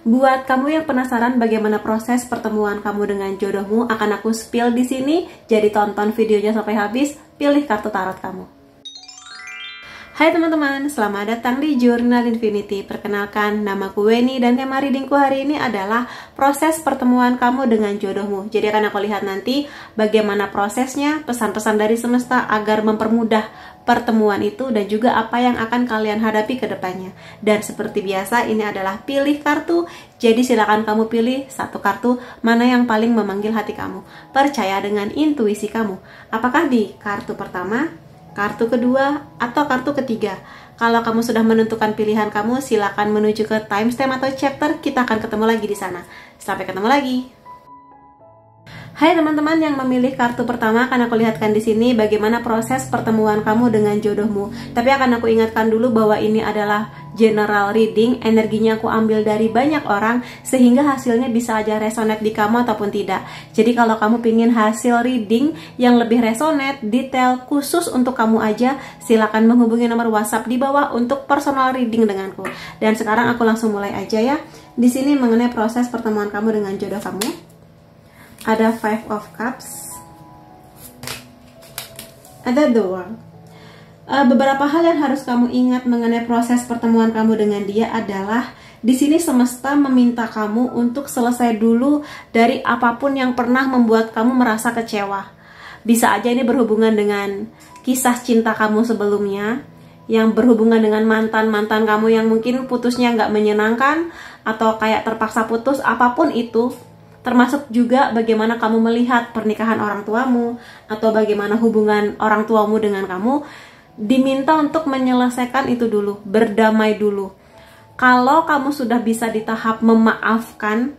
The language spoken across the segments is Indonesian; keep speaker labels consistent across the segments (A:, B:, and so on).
A: Buat kamu yang penasaran bagaimana proses pertemuan kamu dengan jodohmu, akan aku spill di sini. Jadi tonton videonya sampai habis, pilih kartu tarot kamu. Hai teman-teman, selamat datang di Jurnal Infinity. Perkenalkan, namaku Weni dan tema readingku hari ini adalah proses pertemuan kamu dengan jodohmu. Jadi akan aku lihat nanti bagaimana prosesnya, pesan-pesan dari semesta agar mempermudah pertemuan itu dan juga apa yang akan kalian hadapi ke depannya. Dan seperti biasa, ini adalah pilih kartu. Jadi silakan kamu pilih satu kartu mana yang paling memanggil hati kamu. Percaya dengan intuisi kamu. Apakah di kartu pertama, kartu kedua, atau kartu ketiga? Kalau kamu sudah menentukan pilihan kamu, silakan menuju ke timestamp atau chapter. Kita akan ketemu lagi di sana. Sampai ketemu lagi. Hai teman-teman yang memilih kartu pertama, akan aku lihatkan di sini bagaimana proses pertemuan kamu dengan jodohmu. Tapi akan aku ingatkan dulu bahwa ini adalah general reading, energinya aku ambil dari banyak orang sehingga hasilnya bisa aja resonate di kamu ataupun tidak. Jadi kalau kamu pingin hasil reading yang lebih resonate, detail, khusus untuk kamu aja, silakan menghubungi nomor WhatsApp di bawah untuk personal reading denganku. Dan sekarang aku langsung mulai aja ya. Di sini mengenai proses pertemuan kamu dengan jodoh kamu. Ada Five of Cups, ada The World. Beberapa hal yang harus kamu ingat mengenai proses pertemuan kamu dengan dia adalah di sini semesta meminta kamu untuk selesai dulu dari apapun yang pernah membuat kamu merasa kecewa. Bisa aja ini berhubungan dengan kisah cinta kamu sebelumnya, yang berhubungan dengan mantan-mantan kamu yang mungkin putusnya nggak menyenangkan atau kayak terpaksa putus, apapun itu. Termasuk juga bagaimana kamu melihat pernikahan orang tuamu atau bagaimana hubungan orang tuamu dengan kamu, diminta untuk menyelesaikan itu dulu, berdamai dulu. Kalau kamu sudah bisa di tahap memaafkan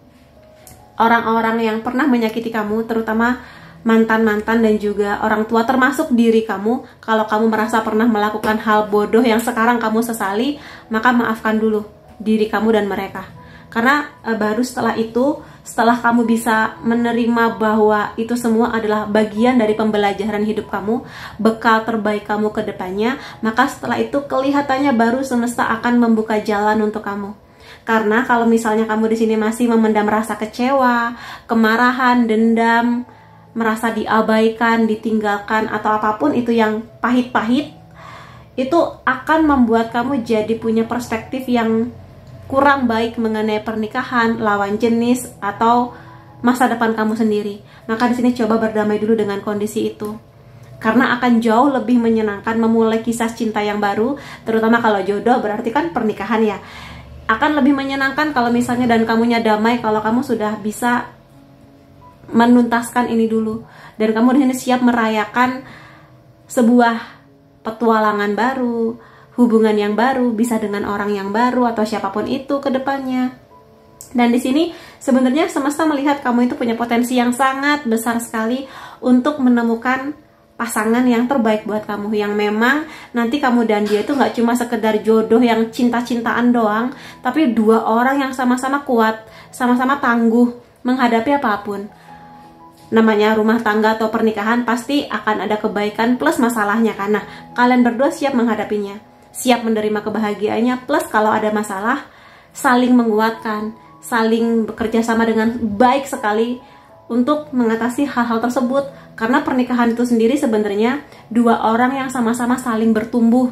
A: orang-orang yang pernah menyakiti kamu, terutama mantan-mantan dan juga orang tua termasuk diri kamu, kalau kamu merasa pernah melakukan hal bodoh yang sekarang kamu sesali, maka maafkan dulu diri kamu dan mereka. Karena baru setelah itu, setelah kamu bisa menerima bahwa itu semua adalah bagian dari pembelajaran hidup kamu, bekal terbaik kamu ke depannya, maka setelah itu kelihatannya baru semesta akan membuka jalan untuk kamu. Karena kalau misalnya kamu di sini masih memendam rasa kecewa, kemarahan, dendam, merasa diabaikan, ditinggalkan, atau apapun itu yang pahit-pahit, itu akan membuat kamu jadi punya perspektif yang kurang baik mengenai pernikahan, lawan jenis, atau masa depan kamu sendiri. Maka di sini coba berdamai dulu dengan kondisi itu. Karena akan jauh lebih menyenangkan memulai kisah cinta yang baru, terutama kalau jodoh berarti kan pernikahan ya. Akan lebih menyenangkan kalau misalnya dan kamunya damai kalau kamu sudah bisa menuntaskan ini dulu. Dan kamu di sini siap merayakan sebuah petualangan baru, hubungan yang baru, bisa dengan orang yang baru atau siapapun itu ke depannya. Dan di sini sebenarnya semesta melihat kamu itu punya potensi yang sangat besar sekali untuk menemukan pasangan yang terbaik buat kamu, yang memang nanti kamu dan dia itu nggak cuma sekedar jodoh yang cinta-cintaan doang, tapi dua orang yang sama-sama kuat, sama-sama tangguh menghadapi apapun. Namanya rumah tangga atau pernikahan pasti akan ada kebaikan plus masalahnya, karena kalian berdua siap menghadapinya, siap menerima kebahagiaannya, plus kalau ada masalah saling menguatkan, saling bekerja sama dengan baik sekali untuk mengatasi hal-hal tersebut. Karena pernikahan itu sendiri sebenarnya dua orang yang sama-sama saling bertumbuh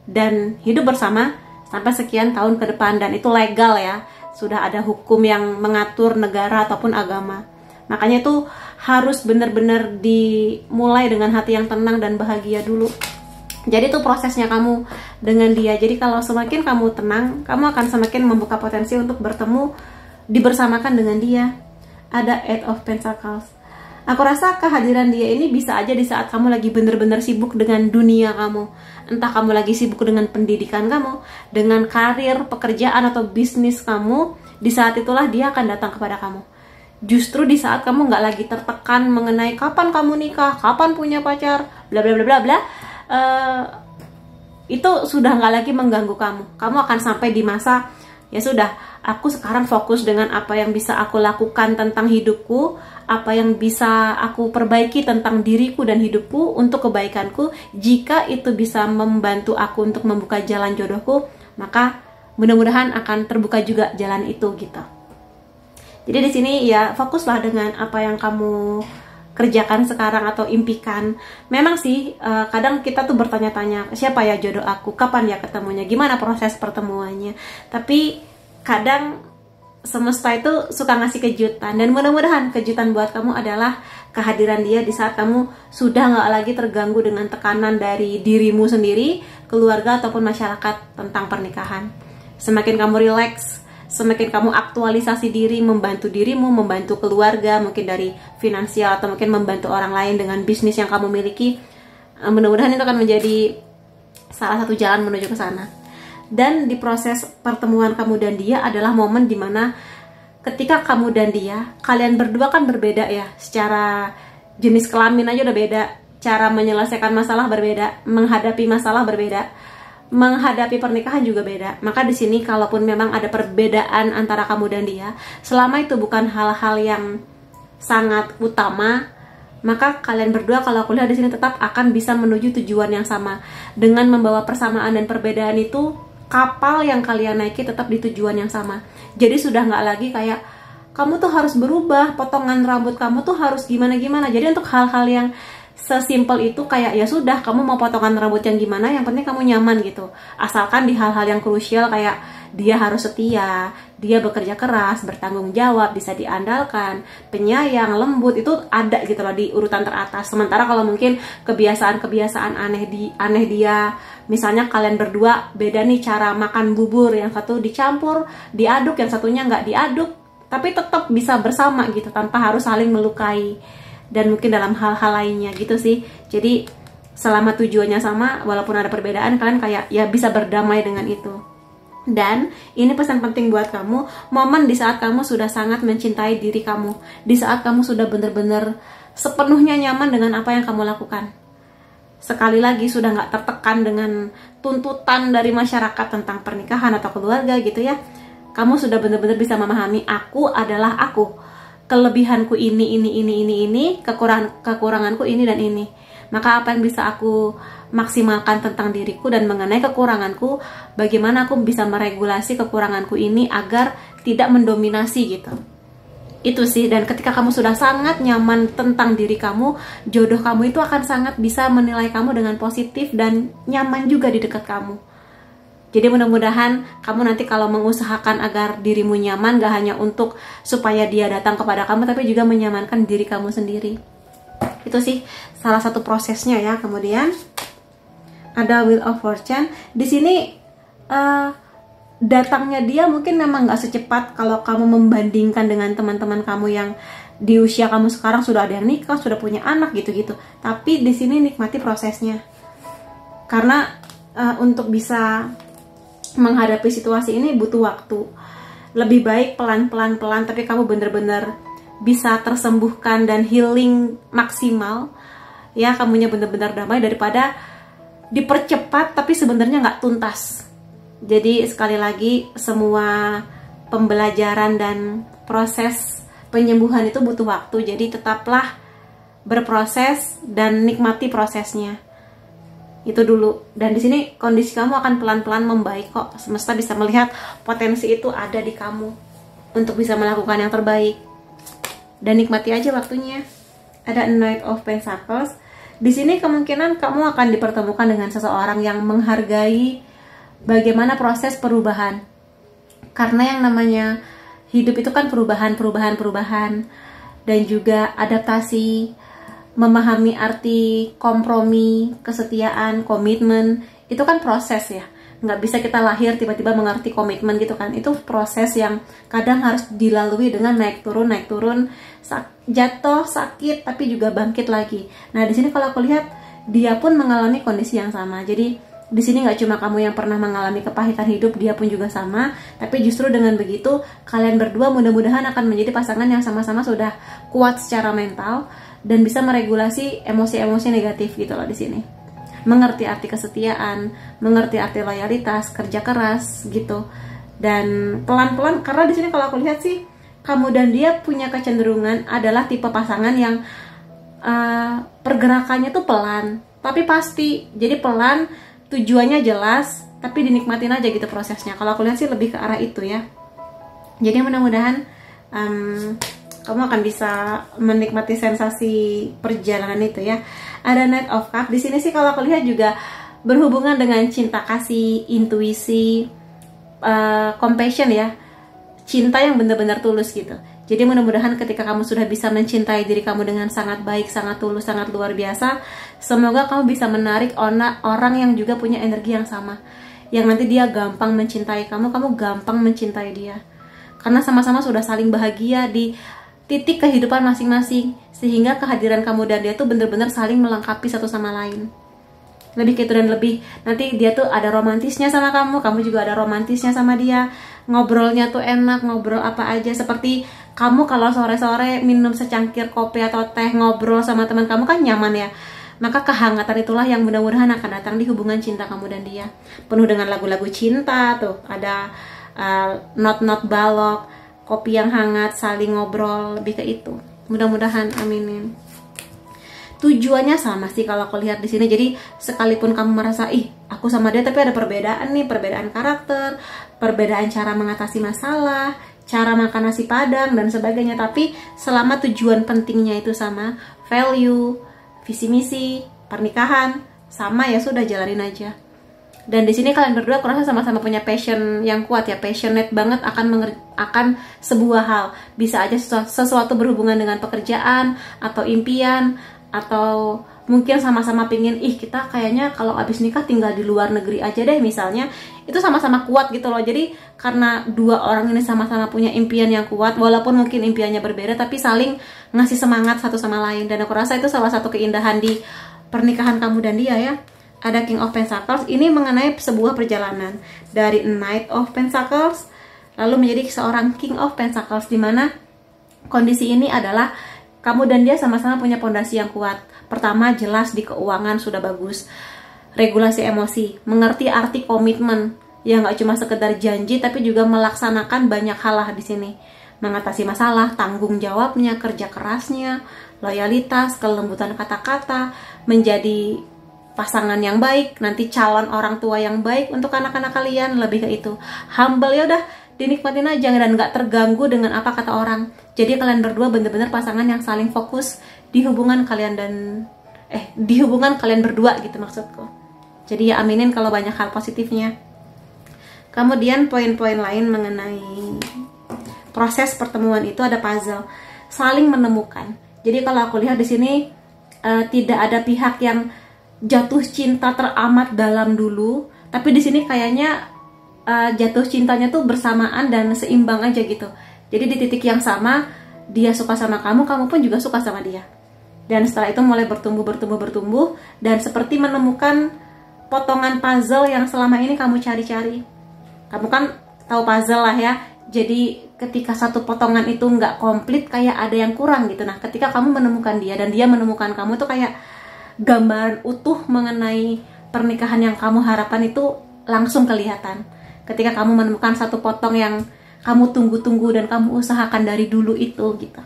A: dan hidup bersama sampai sekian tahun ke depan, dan itu legal ya, sudah ada hukum yang mengatur negara ataupun agama. Makanya itu harus benar-benar dimulai dengan hati yang tenang dan bahagia dulu. Jadi itu prosesnya kamu dengan dia. Jadi kalau semakin kamu tenang, kamu akan semakin membuka potensi untuk bertemu, dibersamakan dengan dia. Ada Eight of Pentacles. Aku rasa kehadiran dia ini bisa aja di saat kamu lagi bener-bener sibuk dengan dunia kamu. Entah kamu lagi sibuk dengan pendidikan kamu, dengan karir, pekerjaan, atau bisnis kamu. Di saat itulah dia akan datang kepada kamu. Justru di saat kamu nggak lagi tertekan mengenai kapan kamu nikah, kapan punya pacar, bla bla bla bla bla, itu sudah nggak lagi mengganggu kamu. Kamu akan sampai di masa, ya sudah, aku sekarang fokus dengan apa yang bisa aku lakukan tentang hidupku, apa yang bisa aku perbaiki tentang diriku dan hidupku untuk kebaikanku. Jika itu bisa membantu aku untuk membuka jalan jodohku, maka mudah-mudahan akan terbuka juga jalan itu gitu. Jadi di sini ya fokuslah dengan apa yang kamu kerjakan sekarang atau impikan. Memang sih kadang kita tuh bertanya-tanya, siapa ya jodoh aku, kapan ya ketemunya, gimana proses pertemuannya. Tapi kadang semesta itu suka ngasih kejutan, dan mudah-mudahan kejutan buat kamu adalah kehadiran dia di saat kamu sudah nggak lagi terganggu dengan tekanan dari dirimu sendiri, keluarga ataupun masyarakat tentang pernikahan. Semakin kamu rileks, semakin kamu aktualisasi diri, membantu dirimu, membantu keluarga, mungkin dari finansial atau mungkin membantu orang lain dengan bisnis yang kamu miliki, mudah-mudahan itu akan menjadi salah satu jalan menuju ke sana. Dan di proses pertemuan kamu dan dia adalah momen dimana ketika kamu dan dia, kalian berdua kan berbeda ya, secara jenis kelamin aja udah beda, cara menyelesaikan masalah berbeda, menghadapi masalah berbeda, menghadapi pernikahan juga beda. Maka di sini kalaupun memang ada perbedaan antara kamu dan dia, selama itu bukan hal-hal yang sangat utama, maka kalian berdua kalau aku lihat di sini tetap akan bisa menuju tujuan yang sama. Dengan membawa persamaan dan perbedaan itu, kapal yang kalian naiki tetap di tujuan yang sama. Jadi sudah nggak lagi kayak kamu tuh harus berubah, potongan rambut kamu tuh harus gimana-gimana. Jadi untuk hal-hal yang sesimpel itu kayak ya sudah, kamu mau potongan rambut yang gimana, yang penting kamu nyaman gitu. Asalkan di hal-hal yang krusial kayak dia harus setia, dia bekerja keras, bertanggung jawab, bisa diandalkan, penyayang, lembut, itu ada gitu loh di urutan teratas. Sementara kalau mungkin kebiasaan-kebiasaan aneh dia, misalnya kalian berdua beda nih cara makan bubur, yang satu dicampur, diaduk, yang satunya nggak diaduk, tapi tetap bisa bersama gitu tanpa harus saling melukai, dan mungkin dalam hal-hal lainnya gitu sih. Jadi selama tujuannya sama, walaupun ada perbedaan, kalian kayak ya bisa berdamai dengan itu. Dan ini pesan penting buat kamu, momen di saat kamu sudah sangat mencintai diri kamu, di saat kamu sudah benar-benar sepenuhnya nyaman dengan apa yang kamu lakukan. Sekali lagi sudah nggak tertekan dengan tuntutan dari masyarakat tentang pernikahan atau keluarga gitu ya. Kamu sudah benar-benar bisa memahami, aku adalah aku, kelebihanku ini, kekuranganku ini dan ini. Maka apa yang bisa aku maksimalkan tentang diriku, dan mengenai kekuranganku, bagaimana aku bisa meregulasi kekuranganku ini agar tidak mendominasi gitu. Itu sih. Dan ketika kamu sudah sangat nyaman tentang diri kamu, jodoh kamu itu akan sangat bisa menilai kamu dengan positif dan nyaman juga di dekat kamu. Jadi mudah-mudahan kamu nanti kalau mengusahakan agar dirimu nyaman, gak hanya untuk supaya dia datang kepada kamu, tapi juga menyamankan diri kamu sendiri. Itu sih salah satu prosesnya ya. Kemudian ada Wheel of Fortune. Di sini datangnya dia mungkin memang gak secepat kalau kamu membandingkan dengan teman-teman kamu yang di usia kamu sekarang sudah ada yang nikah, sudah punya anak gitu-gitu. Tapi di sini nikmati prosesnya. Karena untuk bisa menghadapi situasi ini butuh waktu. Lebih baik pelan-pelan, tapi kamu bener-bener bisa tersembuhkan dan healing maksimal ya, kamunya bener-bener damai, daripada dipercepat tapi sebenarnya nggak tuntas. Jadi sekali lagi, semua pembelajaran dan proses penyembuhan itu butuh waktu. Jadi tetaplah berproses dan nikmati prosesnya. Itu dulu. Dan di sini kondisi kamu akan pelan-pelan membaik kok. Semesta bisa melihat potensi itu ada di kamu untuk bisa melakukan yang terbaik. Dan nikmati aja waktunya. Ada Knight of Pentacles. Di sini kemungkinan kamu akan dipertemukan dengan seseorang yang menghargai bagaimana proses perubahan. Karena yang namanya hidup itu kan perubahan. Dan juga adaptasi, memahami arti kompromi, kesetiaan, komitmen, itu kan proses ya. Nggak bisa kita lahir tiba-tiba mengerti komitmen gitu kan. Itu proses yang kadang harus dilalui dengan naik turun, jatuh, sakit, tapi juga bangkit lagi. Nah di sini kalau aku lihat, dia pun mengalami kondisi yang sama. Jadi di sini nggak cuma kamu yang pernah mengalami kepahitan hidup, dia pun juga sama. Tapi justru dengan begitu, kalian berdua mudah-mudahan akan menjadi pasangan yang sama-sama sudah kuat secara mental dan bisa meregulasi emosi-emosi negatif gitu loh di sini. Mengerti arti kesetiaan, mengerti arti loyalitas, kerja keras gitu. Dan pelan-pelan, karena di sini kalau aku lihat sih, kamu dan dia punya kecenderungan adalah tipe pasangan yang pergerakannya tuh pelan, tapi pasti. Jadi pelan, tujuannya jelas, tapi dinikmatin aja gitu prosesnya. Kalau aku lihat sih lebih ke arah itu ya. Jadi mudah-mudahan kamu akan bisa menikmati sensasi perjalanan itu ya. Ada Knight of Cups di sini sih kalau aku lihat juga berhubungan dengan cinta kasih, intuisi, compassion ya. Cinta yang benar-benar tulus gitu. Jadi mudah-mudahan ketika kamu sudah bisa mencintai diri kamu dengan sangat baik, sangat tulus, sangat luar biasa, semoga kamu bisa menarik orang yang juga punya energi yang sama. Yang nanti dia gampang mencintai kamu, kamu gampang mencintai dia. Karena sama-sama sudah saling bahagia di titik kehidupan masing-masing, sehingga kehadiran kamu dan dia tuh bener-bener saling melengkapi satu sama lain. Lebih gitu, dan lebih nanti dia tuh ada romantisnya sama kamu, kamu juga ada romantisnya sama dia. Ngobrolnya tuh enak, ngobrol apa aja. Seperti kamu kalau sore-sore minum secangkir kopi atau teh, ngobrol sama teman kamu kan nyaman ya. Maka kehangatan itulah yang mudah-mudahan akan datang di hubungan cinta kamu dan dia. Penuh dengan lagu-lagu cinta tuh, ada not balok, kopi yang hangat, saling ngobrol, lebih ke itu. Mudah-mudahan, aminin. Tujuannya sama sih kalau aku lihat di sini. Jadi sekalipun kamu merasa aku sama dia tapi ada perbedaan nih, perbedaan karakter, perbedaan cara mengatasi masalah, cara makan nasi padang dan sebagainya, tapi selama tujuan pentingnya itu sama, value, visi misi, pernikahan sama, ya sudah jalanin aja. Dan di sini kalian berdua aku rasa sama-sama punya passion yang kuat ya, passionate banget akan sebuah hal. Bisa aja sesuatu berhubungan dengan pekerjaan atau impian, atau mungkin sama-sama pingin kita kayaknya kalau abis nikah tinggal di luar negeri aja deh misalnya. Itu sama-sama kuat gitu loh. Jadi karena dua orang ini sama-sama punya impian yang kuat, walaupun mungkin impiannya berbeda, tapi saling ngasih semangat satu sama lain. Dan aku rasa itu salah satu keindahan di pernikahan kamu dan dia ya. Ada King of Pentacles, ini mengenai sebuah perjalanan dari Knight of Pentacles lalu menjadi seorang King of Pentacles, dimana kondisi ini adalah kamu dan dia sama-sama punya pondasi yang kuat. Pertama, jelas di keuangan sudah bagus, regulasi emosi, mengerti arti komitmen, ya nggak cuma sekedar janji tapi juga melaksanakan banyak hal lah di sini. Mengatasi masalah, tanggung jawabnya, kerja kerasnya, loyalitas, kelembutan kata-kata, menjadi pasangan yang baik, nanti calon orang tua yang baik untuk anak-anak kalian, lebih ke itu. Humble, ya udah dinikmatin aja dan nggak terganggu dengan apa kata orang. Jadi kalian berdua bener-bener pasangan yang saling fokus di hubungan kalian di hubungan kalian berdua gitu maksudku. Jadi ya aminin kalau banyak hal positifnya. Kemudian poin-poin lain mengenai proses pertemuan itu ada puzzle, saling menemukan. Jadi kalau aku lihat di sini tidak ada pihak yang jatuh cinta teramat dalam dulu, tapi di sini kayaknya jatuh cintanya tuh bersamaan dan seimbang aja gitu. Jadi di titik yang sama, dia suka sama kamu, kamu pun juga suka sama dia. Dan setelah itu mulai bertumbuh, dan seperti menemukan potongan puzzle yang selama ini kamu cari-cari. Kamu kan tahu puzzle lah ya. Jadi ketika satu potongan itu nggak komplit, kayak ada yang kurang gitu. Nah, ketika kamu menemukan dia dan dia menemukan kamu, tuh kayak gambaran utuh mengenai pernikahan yang kamu harapkan itu langsung kelihatan. Ketika kamu menemukan satu potong yang kamu tunggu-tunggu dan kamu usahakan dari dulu itu gitu.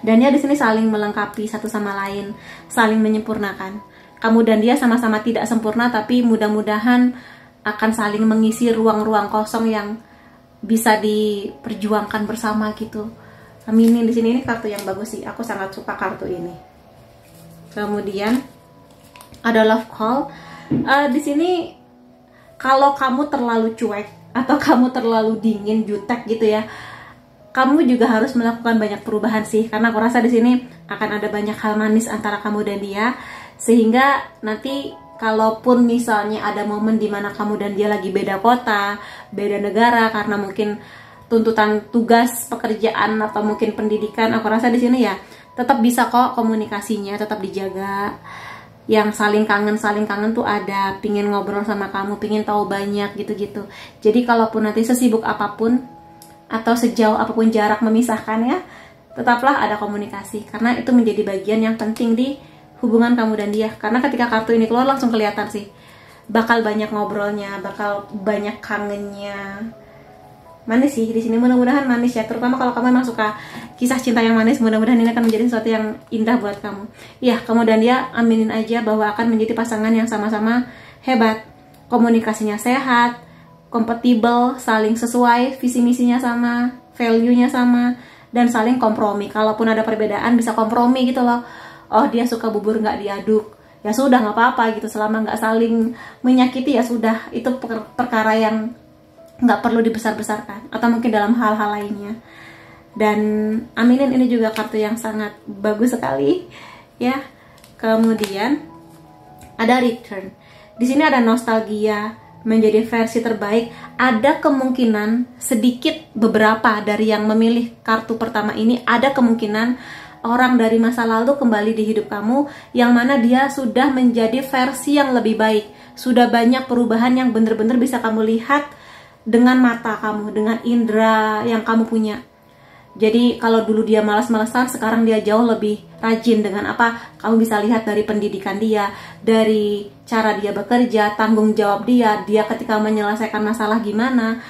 A: Dan ya di sini saling melengkapi satu sama lain, saling menyempurnakan. Kamu dan dia sama-sama tidak sempurna, tapi mudah-mudahan akan saling mengisi ruang-ruang kosong yang bisa diperjuangkan bersama gitu. Aminin. Di sini ini kartu yang bagus sih. Aku sangat suka kartu ini. Kemudian ada love call. Di sini kalau kamu terlalu cuek atau kamu terlalu dingin, jutek gitu ya, kamu juga harus melakukan banyak perubahan sih. Karena aku rasa di sini akan ada banyak hal manis antara kamu dan dia, sehingga nanti kalaupun misalnya ada momen dimana kamu dan dia lagi beda kota, beda negara karena mungkin tuntutan tugas pekerjaan atau mungkin pendidikan, aku rasa di sini ya tetap bisa kok komunikasinya tetap dijaga. Yang saling kangen tuh ada, pingin ngobrol sama kamu, pingin tahu banyak gitu-gitu. Jadi kalaupun nanti sesibuk apapun atau sejauh apapun jarak memisahkan ya, tetaplah ada komunikasi, karena itu menjadi bagian yang penting di hubungan kamu dan dia. Karena ketika kartu ini keluar langsung kelihatan sih, bakal banyak ngobrolnya, bakal banyak kangennya. Manis sih di sini, mudah-mudahan manis ya. Terutama kalau kamu memang suka kisah cinta yang manis, mudah-mudahan ini akan menjadi sesuatu yang indah buat kamu. Ya, kamu dan dia aminin aja bahwa akan menjadi pasangan yang sama-sama hebat, komunikasinya sehat, kompatibel, saling sesuai, visi misinya sama, value-nya sama, dan saling kompromi. Kalaupun ada perbedaan bisa kompromi gitu loh. Oh dia suka bubur nggak diaduk, ya sudah nggak apa-apa gitu, selama nggak saling menyakiti ya sudah, itu perkara yang nggak perlu dibesar-besarkan, atau mungkin dalam hal-hal lainnya. Dan aminin, ini juga kartu yang sangat bagus sekali ya. Kemudian ada return. Di sini ada nostalgia, menjadi versi terbaik. Ada kemungkinan sedikit, beberapa dari yang memilih kartu pertama ini, ada kemungkinan orang dari masa lalu kembali di hidup kamu, yang mana dia sudah menjadi versi yang lebih baik. Sudah banyak perubahan yang benar-benar bisa kamu lihat dengan mata kamu, dengan indera yang kamu punya. Jadi kalau dulu dia malas-malasan, sekarang dia jauh lebih rajin. Dengan apa? Kamu bisa lihat dari pendidikan dia, dari cara dia bekerja, tanggung jawab dia ketika menyelesaikan masalah gimana,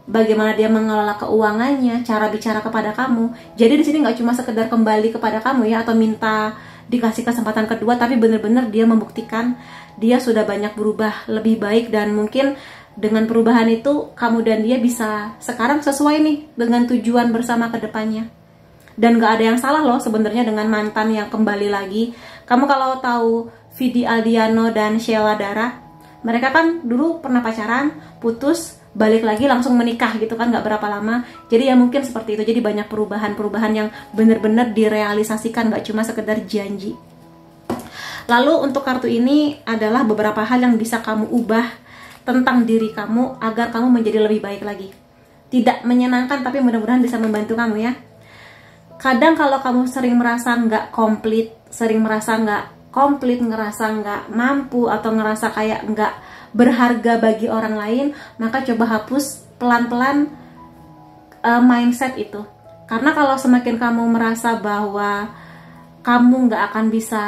A: bagaimana dia mengelola keuangannya, cara bicara kepada kamu. Jadi di sini nggak cuma sekedar kembali kepada kamu ya, atau minta dikasih kesempatan kedua, tapi benar-benar dia membuktikan dia sudah banyak berubah lebih baik. Dan mungkin dengan perubahan itu kamu dan dia bisa sekarang sesuai nih dengan tujuan bersama ke depannya. Dan gak ada yang salah loh sebenarnya dengan mantan yang kembali lagi. Kamu kalau tahu Vidi Aldiano dan Sheila Dara, mereka kan dulu pernah pacaran, putus, balik lagi langsung menikah gitu kan, gak berapa lama. Jadi ya mungkin seperti itu. Jadi banyak perubahan-perubahan yang benar-benar direalisasikan, gak cuma sekedar janji. Lalu untuk kartu ini adalah beberapa hal yang bisa kamu ubah tentang diri kamu agar kamu menjadi lebih baik lagi. Tidak menyenangkan, tapi mudah-mudahan bisa membantu kamu ya. Kadang kalau kamu sering merasa nggak komplit, ngerasa nggak mampu, atau ngerasa kayak nggak berharga bagi orang lain, maka coba hapus pelan-pelan mindset itu. Karena kalau semakin kamu merasa bahwa kamu nggak akan bisa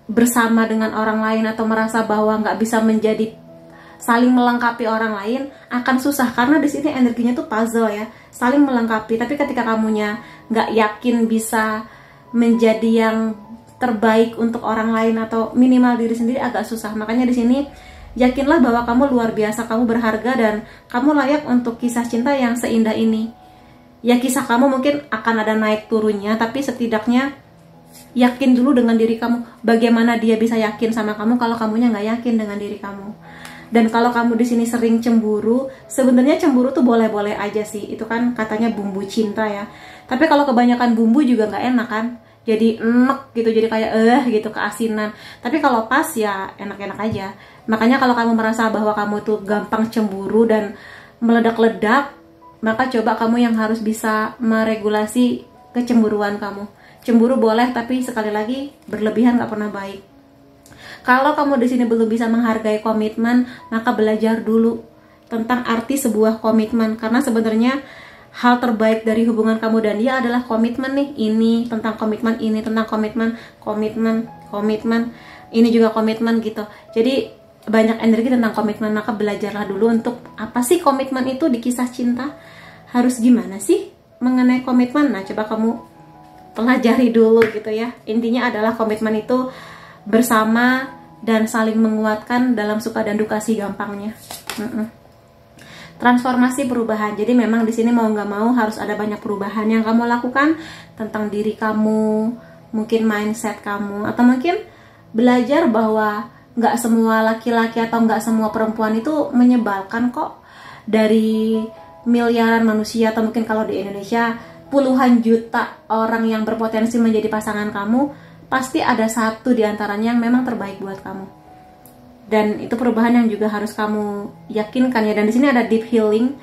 A: bersama dengan orang lain, atau merasa bahwa nggak bisa menjadi saling melengkapi orang lain, akan susah. Karena di sini energinya tuh puzzle ya, saling melengkapi. Tapi ketika kamunya nggak yakin bisa menjadi yang terbaik untuk orang lain, atau minimal diri sendiri, agak susah. Makanya di sini yakinlah bahwa kamu luar biasa, kamu berharga, dan kamu layak untuk kisah cinta yang seindah ini. Ya kisah kamu mungkin akan ada naik turunnya, tapi setidaknya yakin dulu dengan diri kamu. Bagaimana dia bisa yakin sama kamu kalau kamunya nggak yakin dengan diri kamu? Dan kalau kamu di sini sering cemburu, sebenarnya cemburu tuh boleh-boleh aja sih. Itu kan katanya bumbu cinta ya. Tapi kalau kebanyakan bumbu juga nggak enak kan. Jadi enek gitu, jadi kayak gitu, keasinan. Tapi kalau pas ya enak-enak aja. Makanya kalau kamu merasa bahwa kamu tuh gampang cemburu dan meledak-ledak, maka coba kamu yang harus bisa meregulasi kecemburuan kamu. Cemburu boleh, tapi sekali lagi berlebihan nggak pernah baik. Kalau kamu di sini belum bisa menghargai komitmen, maka belajar dulu tentang arti sebuah komitmen. Karena sebenarnya hal terbaik dari hubungan kamu dan dia adalah komitmen nih. Ini tentang komitmen, ini tentang komitmen, ini juga komitmen gitu. Jadi banyak energi tentang komitmen, maka belajarlah dulu untuk apa sih komitmen itu di kisah cinta. Harus gimana sih mengenai komitmen? Nah, coba kamu pelajari dulu gitu ya. Intinya adalah komitmen itu bersama dan saling menguatkan dalam suka dan duka sih gampangnya. Transformasi perubahan. Jadi memang di sini mau nggak mau harus ada banyak perubahan yang kamu lakukan tentang diri kamu, mungkin mindset kamu, atau mungkin belajar bahwa nggak semua laki-laki atau nggak semua perempuan itu menyebalkan kok. Dari miliaran manusia, atau mungkin kalau di Indonesia puluhan juta orang yang berpotensi menjadi pasangan kamu, pasti ada satu di antaranya yang memang terbaik buat kamu. Dan itu perubahan yang juga harus kamu yakinkan ya. Dan di sini ada deep healing,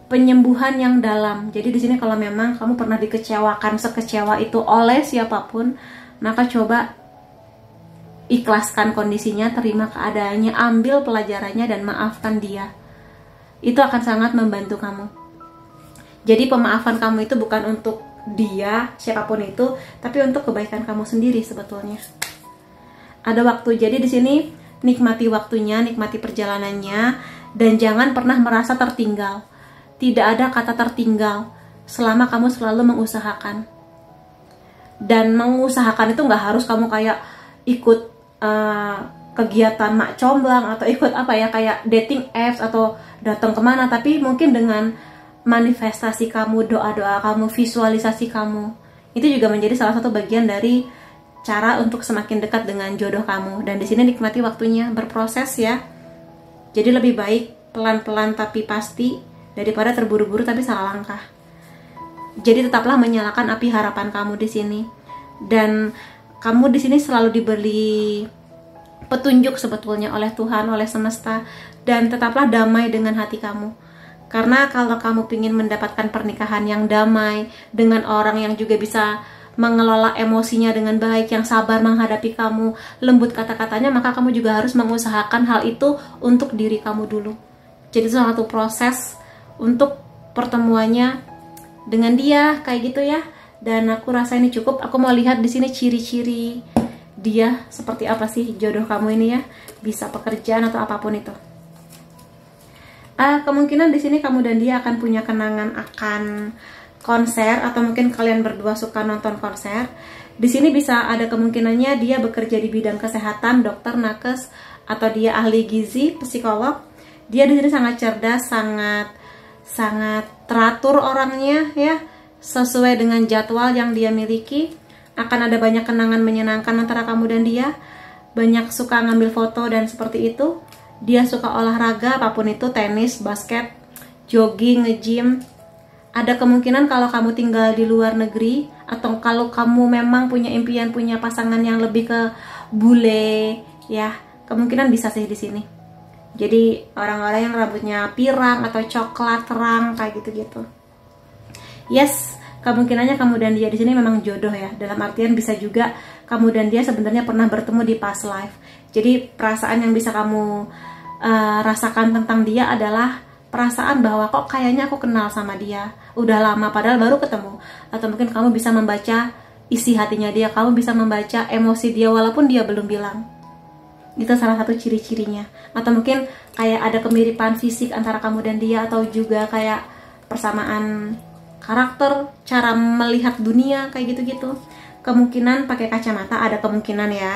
A: penyembuhan yang dalam. Jadi di sini kalau memang kamu pernah dikecewakan sekecewa itu oleh siapapun, maka coba ikhlaskan kondisinya, terima keadaannya, ambil pelajarannya, dan maafkan dia. Itu akan sangat membantu kamu. Jadi pemaafan kamu itu bukan untuk dia, siapapun itu, tapi untuk kebaikan kamu sendiri sebetulnya. Ada waktu, jadi di sini nikmati waktunya, nikmati perjalanannya, dan jangan pernah merasa tertinggal. Tidak ada kata tertinggal selama kamu selalu mengusahakan. Dan mengusahakan itu nggak harus kamu kayak ikut kegiatan mak comblang atau ikut apa ya, kayak dating apps atau datang kemana, tapi mungkin dengan manifestasi kamu, doa-doa kamu, visualisasi kamu, itu juga menjadi salah satu bagian dari cara untuk semakin dekat dengan jodoh kamu. Dan di sini nikmati waktunya, berproses ya. Jadi lebih baik pelan-pelan tapi pasti daripada terburu-buru tapi salah langkah. Jadi tetaplah menyalakan api harapan kamu di sini. Dan kamu di sini selalu diberi petunjuk sebetulnya oleh Tuhan, oleh semesta, dan tetaplah damai dengan hati kamu. Karena kalau kamu ingin mendapatkan pernikahan yang damai dengan orang yang juga bisa mengelola emosinya dengan baik, yang sabar menghadapi kamu, lembut kata-katanya, maka kamu juga harus mengusahakan hal itu untuk diri kamu dulu. Jadi itu salah satu proses untuk pertemuannya dengan dia, kayak gitu ya. Dan aku rasa ini cukup. Aku mau lihat di sini ciri-ciri dia seperti apa sih, jodoh kamu ini ya, bisa pekerjaan atau apapun itu. Kemungkinan di sini kamu dan dia akan punya kenangan akan konser, atau mungkin kalian berdua suka nonton konser. Di sini bisa ada kemungkinannya dia bekerja di bidang kesehatan, dokter, nakes, atau dia ahli gizi, psikolog. Dia di sini sangat cerdas, sangat teratur orangnya ya, sesuai dengan jadwal yang dia miliki. Akan ada banyak kenangan menyenangkan antara kamu dan dia. Banyak suka ngambil foto dan seperti itu. Dia suka olahraga, apapun itu, tenis, basket, jogging, nge-gym. Ada kemungkinan kalau kamu tinggal di luar negeri, atau kalau kamu memang punya impian punya pasangan yang lebih ke bule ya, kemungkinan bisa sih di sini. Jadi orang-orang yang rambutnya pirang atau coklat terang kayak gitu-gitu. Yes, kemungkinannya kamu dan dia di sini memang jodoh ya. Dalam artian bisa juga kamu dan dia sebenarnya pernah bertemu di past life. Jadi perasaan yang bisa kamu rasakan tentang dia adalah perasaan bahwa kok kayaknya aku kenal sama dia udah lama padahal baru ketemu. Atau mungkin kamu bisa membaca isi hatinya dia, kamu bisa membaca emosi dia walaupun dia belum bilang. Itu salah satu ciri-cirinya. Atau mungkin kayak ada kemiripan fisik antara kamu dan dia, atau juga kayak persamaan karakter, cara melihat dunia, kayak gitu-gitu. Kemungkinan pakai kacamata, ada kemungkinan ya.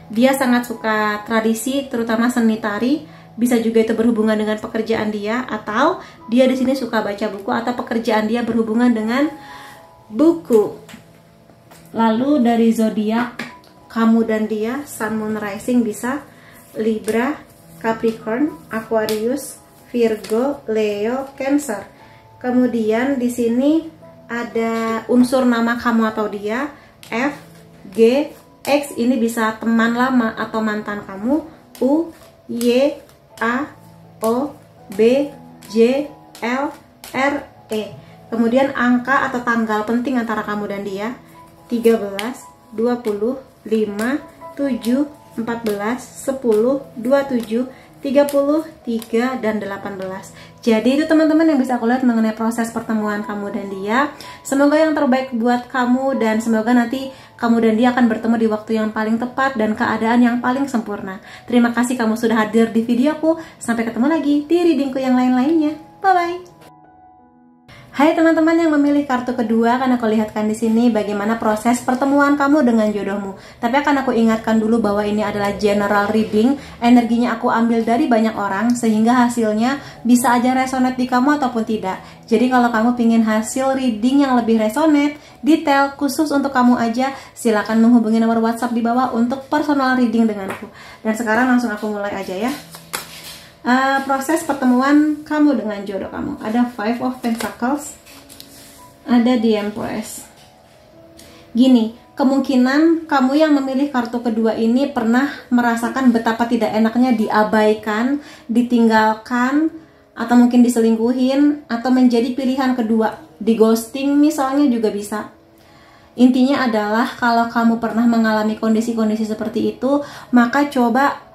A: Dia sangat suka tradisi, terutama seni tari. Bisa juga itu berhubungan dengan pekerjaan dia, atau dia di sini suka baca buku, atau pekerjaan dia berhubungan dengan buku. Lalu dari zodiak kamu dan dia, Sun, Moon, Rising bisa Libra, Capricorn, Aquarius, Virgo, Leo, Cancer. Kemudian di sini ada unsur nama kamu atau dia, F, G, X, ini bisa teman lama atau mantan kamu, U, Y, A, O, B, J, L, R, E. Kemudian angka atau tanggal penting antara kamu dan dia, 13, 20, 5, 7, 14, 10, 27, 33, dan 18. Jadi itu teman-teman yang bisa aku lihat mengenai proses pertemuan kamu dan dia. Semoga yang terbaik buat kamu, dan semoga nanti kamu dan dia akan bertemu di waktu yang paling tepat dan keadaan yang paling sempurna. Terima kasih kamu sudah hadir di videoku. Sampai ketemu lagi di readingku yang lain-lainnya. Bye-bye. Hai teman-teman yang memilih kartu kedua, akan aku lihatkan di sini bagaimana proses pertemuan kamu dengan jodohmu. Tapi akan aku ingatkan dulu bahwa ini adalah general reading, energinya aku ambil dari banyak orang, sehingga hasilnya bisa aja resonate di kamu ataupun tidak. Jadi kalau kamu pingin hasil reading yang lebih resonate, detail, khusus untuk kamu aja, silakan menghubungi nomor WhatsApp di bawah untuk personal reading denganku. Dan sekarang langsung aku mulai aja ya. Proses pertemuan kamu dengan jodoh kamu. Ada Five of Pentacles, ada The Empress. Gini, kemungkinan kamu yang memilih kartu kedua ini pernah merasakan betapa tidak enaknya diabaikan, ditinggalkan, atau mungkin diselingkuhin, atau menjadi pilihan kedua, di ghosting misalnya juga bisa. Intinya adalah kalau kamu pernah mengalami kondisi-kondisi seperti itu, maka coba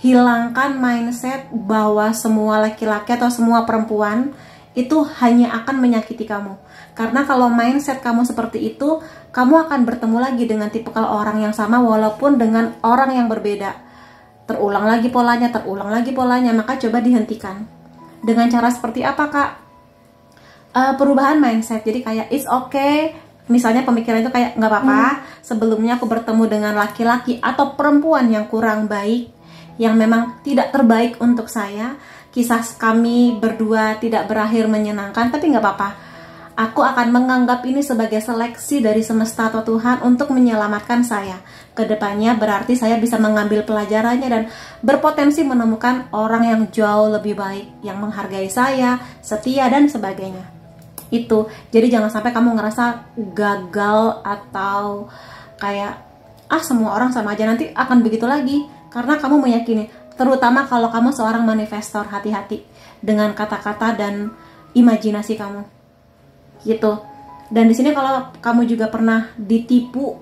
A: hilangkan mindset bahwa semua laki-laki atau semua perempuan itu hanya akan menyakiti kamu. Karena kalau mindset kamu seperti itu, kamu akan bertemu lagi dengan tipikal orang yang sama walaupun dengan orang yang berbeda. Terulang lagi polanya, maka coba dihentikan. Dengan cara seperti apa, Kak? Perubahan mindset. Jadi kayak it's okay, misalnya pemikiran itu kayak nggak apa-apa sebelumnya aku bertemu dengan laki-laki atau perempuan yang kurang baik, yang memang tidak terbaik untuk saya, kisah kami berdua tidak berakhir menyenangkan, tapi nggak apa-apa. Aku akan menganggap ini sebagai seleksi dari semesta atau Tuhan untuk menyelamatkan saya. Kedepannya berarti saya bisa mengambil pelajarannya dan berpotensi menemukan orang yang jauh lebih baik, yang menghargai saya, setia, dan sebagainya. Itu, jadi jangan sampai kamu ngerasa gagal atau kayak, semua orang sama aja, nanti akan begitu lagi. Karena kamu meyakini, terutama kalau kamu seorang manifestor, hati-hati dengan kata-kata dan imajinasi kamu. Gitu. Dan di sini kalau kamu juga pernah ditipu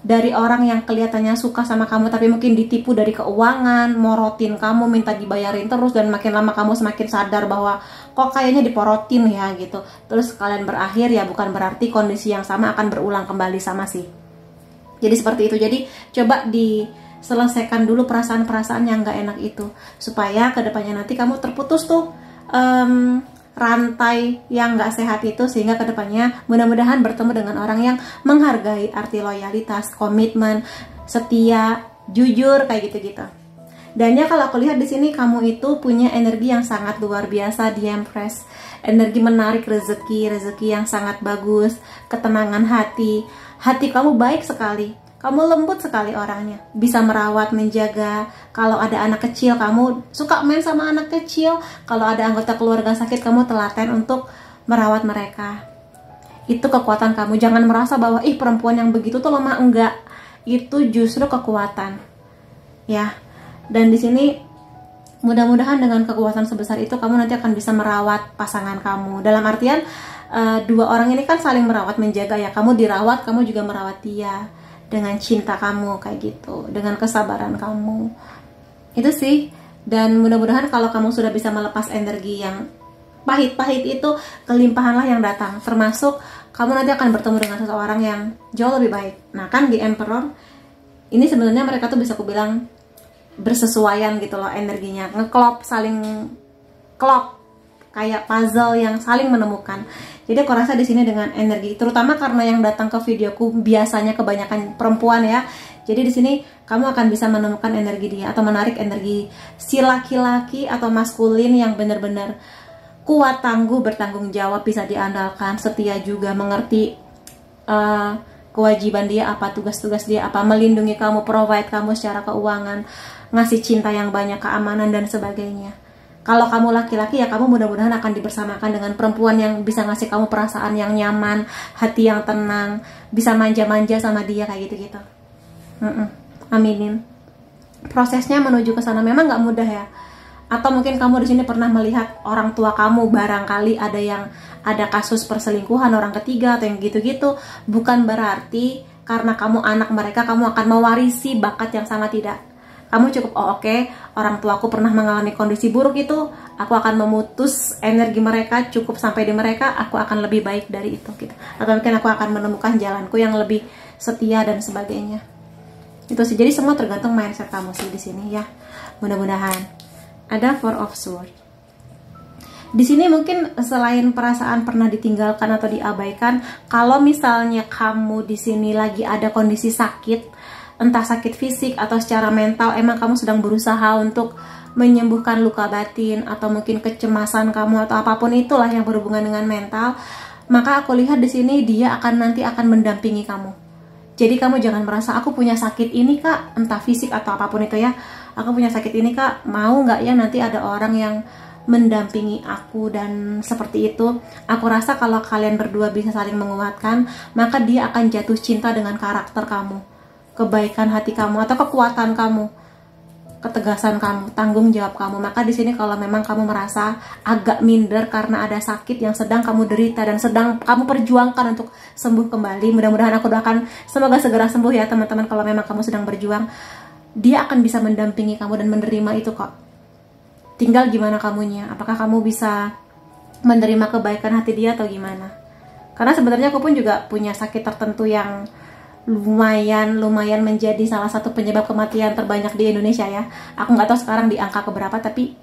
A: dari orang yang kelihatannya suka sama kamu tapi mungkin ditipu dari keuangan, morotin kamu, minta dibayarin terus, dan makin lama kamu semakin sadar bahwa kok kayaknya diporotin ya gitu. Terus kalian berakhir, ya bukan berarti kondisi yang sama akan berulang kembali, sama sih. Jadi seperti itu. Jadi coba diselesaikan dulu perasaan-perasaan yang gak enak itu, supaya kedepannya nanti kamu terputus tuh rantai yang gak sehat itu, sehingga kedepannya mudah-mudahan bertemu dengan orang yang menghargai arti loyalitas, komitmen, setia, jujur, kayak gitu-gitu. Dan ya kalau aku lihat di sini kamu itu punya energi yang sangat luar biasa di Empress, energi menarik rezeki yang sangat bagus, ketenangan hati kamu baik sekali. Kamu lembut sekali orangnya, bisa merawat, menjaga. Kalau ada anak kecil, kamu suka main sama anak kecil. Kalau ada anggota keluarga sakit, kamu telaten untuk merawat mereka. Itu kekuatan kamu. Jangan merasa bahwa perempuan yang begitu tuh lemah, enggak. Itu justru kekuatan. Ya. Dan di sini mudah-mudahan dengan kekuatan sebesar itu kamu nanti akan bisa merawat pasangan kamu. Dalam artian dua orang ini kan saling merawat, menjaga ya. Kamu dirawat, kamu juga merawat dia. Dengan cinta kamu kayak gitu, dengan kesabaran kamu. Itu sih. Dan mudah-mudahan kalau kamu sudah bisa melepas energi yang pahit-pahit itu, kelimpahanlah yang datang. Termasuk kamu nanti akan bertemu dengan seseorang yang jauh lebih baik. Nah kan di Emperor ini sebenarnya mereka tuh bisa aku bilang bersesuaian gitu loh energinya, ngeklop, saling klop, kayak puzzle yang saling menemukan. Jadi aku rasa di sini dengan energi, terutama karena yang datang ke videoku biasanya kebanyakan perempuan ya. Jadi di sini kamu akan bisa menemukan energi dia atau menarik energi si laki-laki atau maskulin yang benar-benar kuat, tangguh, bertanggung jawab, bisa diandalkan, setia juga, mengerti kewajiban dia apa, tugas-tugas dia apa, melindungi kamu, provide kamu secara keuangan, ngasih cinta yang banyak, keamanan dan sebagainya. Kalau kamu laki-laki ya kamu mudah-mudahan akan dibersamakan dengan perempuan yang bisa ngasih kamu perasaan yang nyaman, hati yang tenang, bisa manja-manja sama dia kayak gitu-gitu. Aminin. Prosesnya menuju ke sana memang nggak mudah ya. Atau mungkin kamu di sini pernah melihat orang tua kamu, barangkali ada kasus perselingkuhan orang ketiga atau yang gitu-gitu. Bukan berarti karena kamu anak mereka kamu akan mewarisi bakat yang sama, tidak. Kamu cukup oke, orang tuaku pernah mengalami kondisi buruk itu, aku akan memutus energi mereka, cukup sampai di mereka, aku akan lebih baik dari itu gitu. Atau mungkin aku akan menemukan jalanku yang lebih setia dan sebagainya. Itu sih. Jadi semua tergantung mindset kamu sih di sini ya. Mudah-mudahan. Ada Four of Swords. Di sini mungkin selain perasaan pernah ditinggalkan atau diabaikan, kalau misalnya kamu di sini lagi ada kondisi sakit, entah sakit fisik atau secara mental, emang kamu sedang berusaha untuk menyembuhkan luka batin atau mungkin kecemasan kamu atau apapun itulah yang berhubungan dengan mental, maka aku lihat di sini dia nanti akan mendampingi kamu. Jadi kamu jangan merasa aku punya sakit ini kak, entah fisik atau apapun itu ya, aku punya sakit ini kak, mau nggak ya nanti ada orang yang mendampingi aku, dan seperti itu. Aku rasa kalau kalian berdua bisa saling menguatkan, maka dia akan jatuh cinta dengan karakter kamu, kebaikan hati kamu atau kekuatan kamu, ketegasan kamu, tanggung jawab kamu. Maka di sini kalau memang kamu merasa agak minder karena ada sakit yang sedang kamu derita dan sedang kamu perjuangkan untuk sembuh kembali, mudah-mudahan aku doakan semoga segera sembuh ya teman-teman. Kalau memang kamu sedang berjuang, dia akan bisa mendampingi kamu dan menerima itu kok. Tinggal gimana kamunya, apakah kamu bisa menerima kebaikan hati dia atau gimana. Karena sebenarnya aku pun juga punya sakit tertentu yang lumayan menjadi salah satu penyebab kematian terbanyak di Indonesia ya. Aku nggak tahu sekarang di angka keberapa, tapi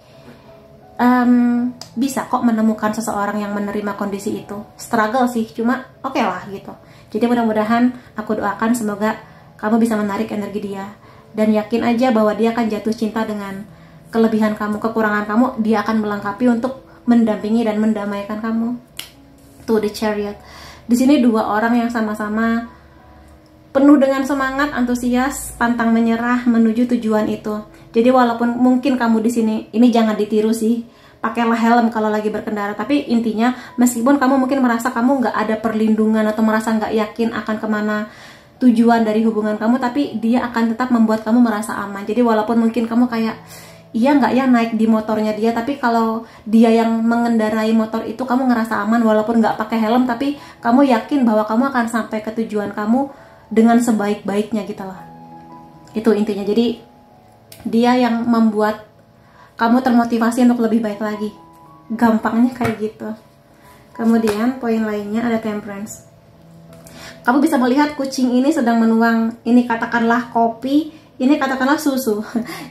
A: bisa kok menemukan seseorang yang menerima kondisi itu. Struggle sih, cuma oke lah gitu. Jadi mudah-mudahan aku doakan semoga kamu bisa menarik energi dia, dan yakin aja bahwa dia akan jatuh cinta dengan kelebihan kamu, kekurangan kamu. Dia akan melengkapi untuk mendampingi dan mendamaikan kamu. Tuh, the Chariot. Di sini dua orang yang sama-sama penuh dengan semangat, antusias, pantang menyerah menuju tujuan itu. Jadi walaupun mungkin kamu di sini, ini jangan ditiru sih, pakailah helm kalau lagi berkendara. Tapi intinya, meskipun kamu mungkin merasa kamu nggak ada perlindungan atau merasa nggak yakin akan kemana tujuan dari hubungan kamu, tapi dia akan tetap membuat kamu merasa aman. Jadi walaupun mungkin kamu kayak, iya nggak ya naik di motornya dia, tapi kalau dia yang mengendarai motor itu kamu ngerasa aman walaupun nggak pakai helm, tapi kamu yakin bahwa kamu akan sampai ke tujuan kamu dengan sebaik-baiknya gitu lah. Itu intinya. Jadi dia yang membuat kamu termotivasi untuk lebih baik lagi. Gampangnya kayak gitu. Kemudian poin lainnya ada Temperance. Kamu bisa melihat kucing ini sedang menuang, ini katakanlah kopi, ini katakanlah susu.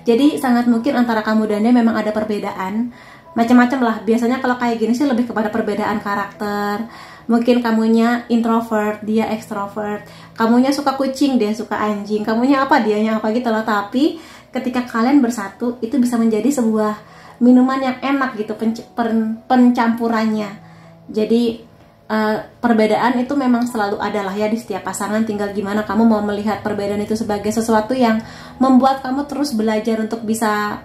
A: Jadi sangat mungkin antara kamu dan dia memang ada perbedaan. Macam-macam lah. Biasanya kalau kayak gini sih lebih kepada perbedaan karakter. Mungkin kamunya introvert, dia extrovert. Kamunya suka kucing, dia suka anjing. Kamunya apa, dianya apa gitu loh. Tapi ketika kalian bersatu, itu bisa menjadi sebuah minuman yang enak gitu, pencampurannya. Jadi perbedaan itu memang selalu ada lah ya di setiap pasangan. Tinggal gimana kamu mau melihat perbedaan itu sebagai sesuatu yang membuat kamu terus belajar untuk bisa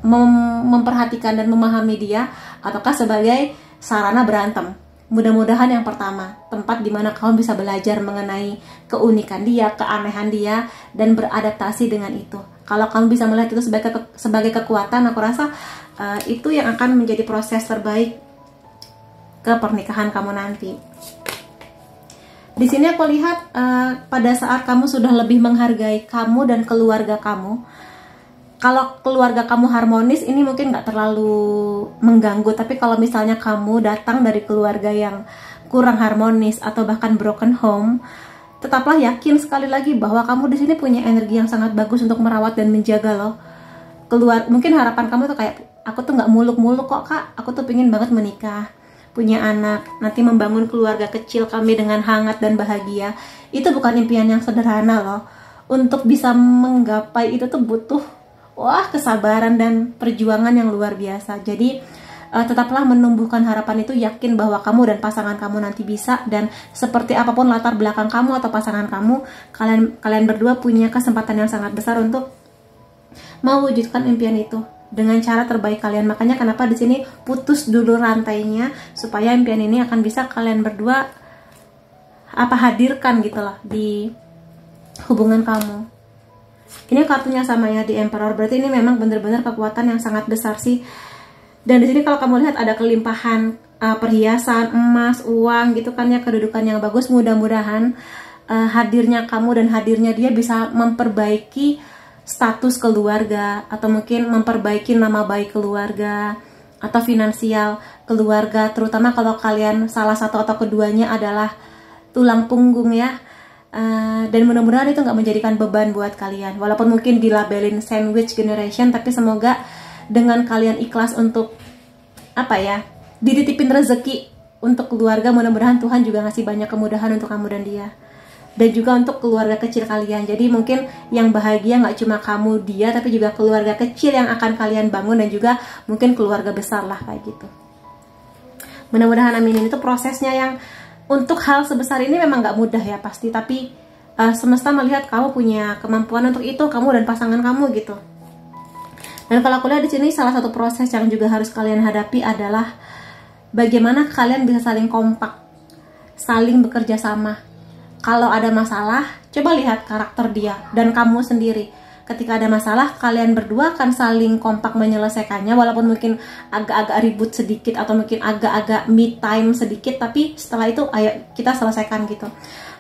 A: memperhatikan dan memahami dia, ataukah sebagai sarana berantem. Mudah-mudahan yang pertama, tempat dimana kamu bisa belajar mengenai keunikan dia, keanehan dia, dan beradaptasi dengan itu. Kalau kamu bisa melihat itu sebagai kekuatan, aku rasa itu yang akan menjadi proses terbaik ke pernikahan kamu nanti. Di sini aku lihat pada saat kamu sudah lebih menghargai kamu dan keluarga kamu. Kalau keluarga kamu harmonis, ini mungkin nggak terlalu mengganggu. Tapi kalau misalnya kamu datang dari keluarga yang kurang harmonis atau bahkan broken home, tetaplah yakin sekali lagi bahwa kamu di sini punya energi yang sangat bagus untuk merawat dan menjaga loh. Mungkin harapan kamu tuh kayak, aku tuh nggak muluk-muluk kok kak, aku tuh pengen banget menikah, punya anak, nanti membangun keluarga kecil kami dengan hangat dan bahagia. Itu bukan impian yang sederhana loh. Untuk bisa menggapai itu tuh butuh kesabaran dan perjuangan yang luar biasa. Jadi tetaplah menumbuhkan harapan itu, yakin bahwa kamu dan pasangan kamu nanti bisa. Dan seperti apapun latar belakang kamu atau pasangan kamu, kalian berdua punya kesempatan yang sangat besar untuk mewujudkan impian itu dengan cara terbaik kalian. Makanya kenapa di sini putus dulu rantainya, supaya impian ini akan bisa kalian berdua hadirkan gitu loh di hubungan kamu. Ini kartunya sama ya, di Emperor. Berarti ini memang benar-benar kekuatan yang sangat besar sih. Dan di sini kalau kamu lihat ada kelimpahan perhiasan, emas, uang gitu kan ya, kedudukan yang bagus. Mudah-mudahan hadirnya kamu dan hadirnya dia bisa memperbaiki status keluarga, atau mungkin memperbaiki nama baik keluarga, atau finansial keluarga. Terutama kalau kalian salah satu atau keduanya adalah tulang punggung ya. Dan mudah-mudahan itu nggak menjadikan beban buat kalian. Walaupun mungkin dilabelin sandwich generation, tapi semoga dengan kalian ikhlas untuk dititipin rezeki untuk keluarga, mudah-mudahan Tuhan juga ngasih banyak kemudahan untuk kamu dan dia, dan juga untuk keluarga kecil kalian. Jadi mungkin yang bahagia nggak cuma kamu dia, tapi juga keluarga kecil yang akan kalian bangun, dan juga mungkin keluarga besar lah kayak gitu. Mudah-mudahan aminin. Itu prosesnya yang untuk hal sebesar ini memang nggak mudah ya pasti, tapi semesta melihat kamu punya kemampuan untuk itu, kamu dan pasangan kamu gitu. Dan kalau aku lihat di sini salah satu proses yang juga harus kalian hadapi adalah bagaimana kalian bisa saling kompak, saling bekerja sama. Kalau ada masalah, coba lihat karakter dia dan kamu sendiri. Ketika ada masalah, kalian berdua akan saling kompak menyelesaikannya, walaupun mungkin agak-agak ribut sedikit atau mungkin agak-agak me time sedikit, tapi setelah itu ayo kita selesaikan gitu.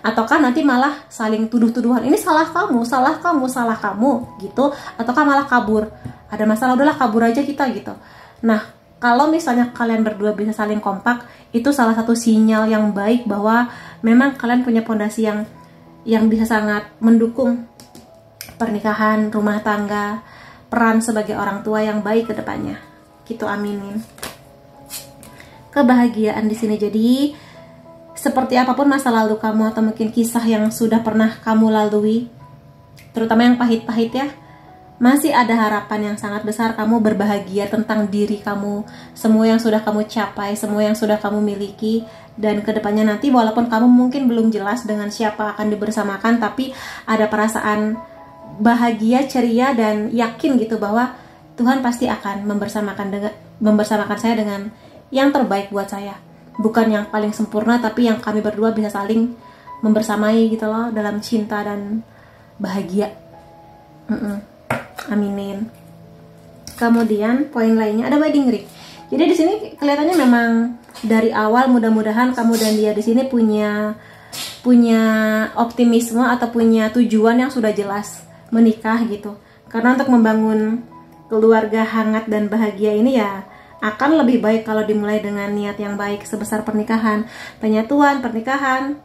A: Ataukah nanti malah saling tuduh-tuduhan, ini salah kamu, salah kamu, salah kamu gitu. Ataukah malah kabur, ada masalah udahlah kabur aja kita gitu. Nah, kalau misalnya kalian berdua bisa saling kompak, itu salah satu sinyal yang baik bahwa memang kalian punya fondasi yang bisa sangat mendukung pernikahan, rumah tangga, peran sebagai orang tua yang baik ke depannya. Gitu, aminin. Kebahagiaan di sini. Jadi seperti apapun masa lalu kamu atau mungkin kisah yang sudah pernah kamu lalui, terutama yang pahit-pahit ya, masih ada harapan yang sangat besar kamu berbahagia tentang diri kamu, semua yang sudah kamu capai, semua yang sudah kamu miliki. Dan kedepannya nanti walaupun kamu mungkin belum jelas dengan siapa akan dibersamakan, tapi ada perasaan bahagia, ceria, dan yakin gitu bahwa Tuhan pasti akan membersamakan saya dengan yang terbaik buat saya. Bukan yang paling sempurna, tapi yang kami berdua bisa saling membersamai gitu loh, dalam cinta dan bahagia. Aminin. Kemudian poin lainnya ada wedding ring. Jadi di sini kelihatannya memang dari awal mudah-mudahan kamu dan dia di sini punya optimisme atau punya tujuan yang sudah jelas, menikah gitu. Karena untuk membangun keluarga hangat dan bahagia ini ya akan lebih baik kalau dimulai dengan niat yang baik sebesar pernikahan, penyatuan, pernikahan,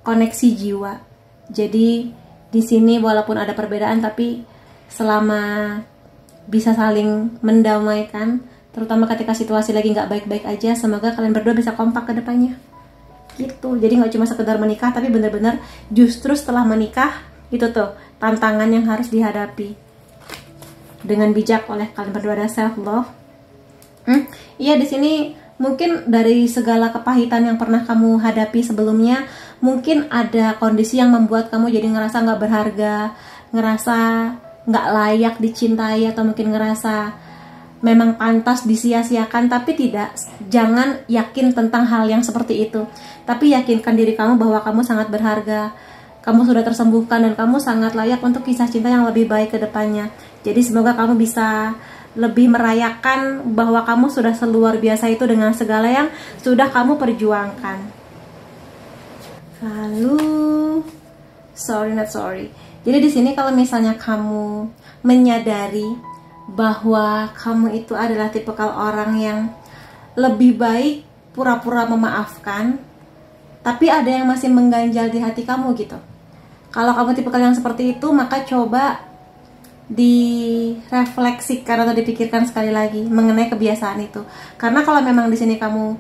A: koneksi jiwa. Jadi di sini walaupun ada perbedaan tapi selama bisa saling mendamaikan, terutama ketika situasi lagi nggak baik-baik aja, semoga kalian berdua bisa kompak ke depannya gitu. Jadi nggak cuma sekedar menikah, tapi benar-benar justru setelah menikah itu tuh tantangan yang harus dihadapi dengan bijak oleh kalian berdua. Ada self love. Iya, di sini mungkin dari segala kepahitan yang pernah kamu hadapi sebelumnya, mungkin ada kondisi yang membuat kamu jadi ngerasa nggak berharga, ngerasa nggak layak dicintai, atau mungkin ngerasa memang pantas disia-siakan. Tapi tidak, jangan yakin tentang hal yang seperti itu, tapi yakinkan diri kamu bahwa kamu sangat berharga, kamu sudah tersembuhkan, dan kamu sangat layak untuk kisah cinta yang lebih baik ke depannya. Jadi semoga kamu bisa lebih merayakan bahwa kamu sudah seluar biasa itu dengan segala yang sudah kamu perjuangkan. Lalu sorry not sorry. Jadi di sini kalau misalnya kamu menyadari bahwa kamu itu adalah tipikal orang yang lebih baik pura-pura memaafkan, tapi ada yang masih mengganjal di hati kamu gitu. Kalau kamu tipikal yang seperti itu, maka coba direfleksikan atau dipikirkan sekali lagi mengenai kebiasaan itu. Karena kalau memang di sini kamu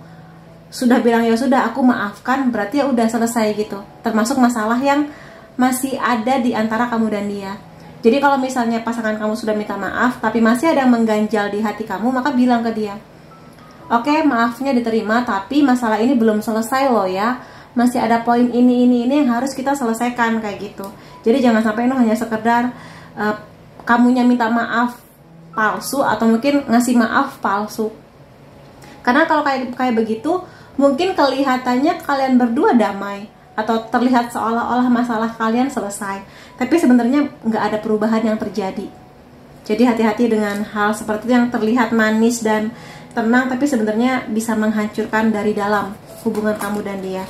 A: sudah bilang ya sudah aku maafkan, berarti ya udah selesai gitu. Termasuk masalah yang masih ada di antara kamu dan dia. Jadi kalau misalnya pasangan kamu sudah minta maaf tapi masih ada yang mengganjal di hati kamu, maka bilang ke dia, oke, maafnya diterima, tapi masalah ini belum selesai loh ya, masih ada poin ini yang harus kita selesaikan, kayak gitu. Jadi jangan sampai itu hanya sekedar kamunya minta maaf palsu atau mungkin ngasih maaf palsu. Karena kalau kayak begitu, mungkin kelihatannya kalian berdua damai atau terlihat seolah-olah masalah kalian selesai, tapi sebenarnya nggak ada perubahan yang terjadi. Jadi hati-hati dengan hal seperti itu yang terlihat manis dan tenang, tapi sebenarnya bisa menghancurkan dari dalam hubungan kamu dan dia.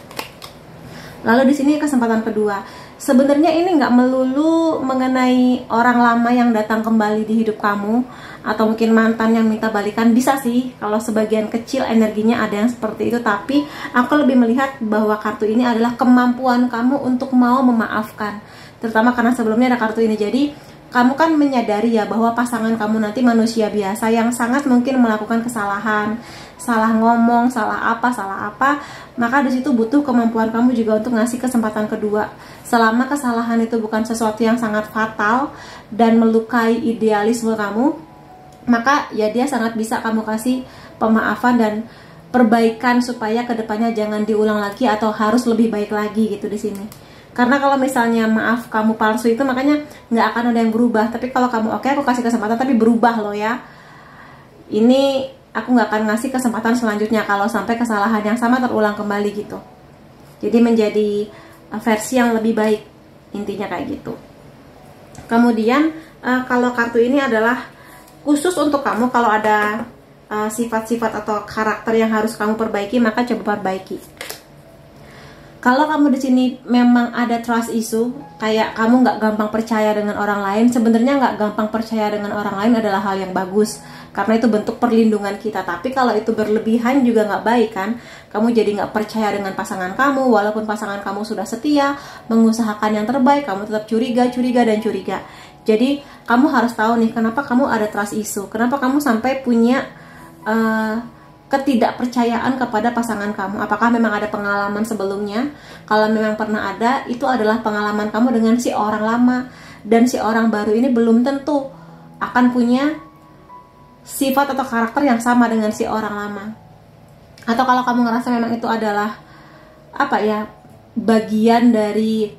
A: Lalu di sini kesempatan kedua. Sebenarnya ini nggak melulu mengenai orang lama yang datang kembali di hidup kamu, atau mungkin mantan yang minta balikan. Bisa sih kalau sebagian kecil energinya ada yang seperti itu, tapi aku lebih melihat bahwa kartu ini adalah kemampuan kamu untuk mau memaafkan. Terutama karena sebelumnya ada kartu ini. Jadi kamu kan menyadari ya bahwa pasangan kamu nanti manusia biasa yang sangat mungkin melakukan kesalahan, salah ngomong, salah apa, maka di situ butuh kemampuan kamu juga untuk ngasih kesempatan kedua. Selama kesalahan itu bukan sesuatu yang sangat fatal dan melukai idealisme kamu, maka ya dia sangat bisa kamu kasih pemaafan dan perbaikan supaya kedepannya jangan diulang lagi atau harus lebih baik lagi gitu di sini. Karena kalau misalnya maaf kamu palsu itu, makanya nggak akan ada yang berubah. Tapi kalau kamu oke, aku kasih kesempatan tapi berubah loh ya, ini aku nggak akan ngasih kesempatan selanjutnya kalau sampai kesalahan yang sama terulang kembali gitu. Jadi menjadi versi yang lebih baik, intinya kayak gitu. Kemudian kalau kartu ini adalah khusus untuk kamu, kalau ada sifat-sifat atau karakter yang harus kamu perbaiki, maka coba perbaiki. Kalau kamu di sini memang ada trust issue, kayak kamu nggak gampang percaya dengan orang lain. Sebenarnya nggak gampang percaya dengan orang lain adalah hal yang bagus, karena itu bentuk perlindungan kita. Tapi kalau itu berlebihan juga nggak baik kan. Kamu jadi nggak percaya dengan pasangan kamu, walaupun pasangan kamu sudah setia, mengusahakan yang terbaik, kamu tetap curiga. Jadi kamu harus tahu nih, kenapa kamu ada trust issue, kenapa kamu sampai punya ketidakpercayaan kepada pasangan kamu. Apakah memang ada pengalaman sebelumnya? Kalau memang pernah ada, itu adalah pengalaman kamu dengan si orang lama, dan si orang baru ini belum tentu akan punya sifat atau karakter yang sama dengan si orang lama. Atau kalau kamu ngerasa memang itu adalah bagian dari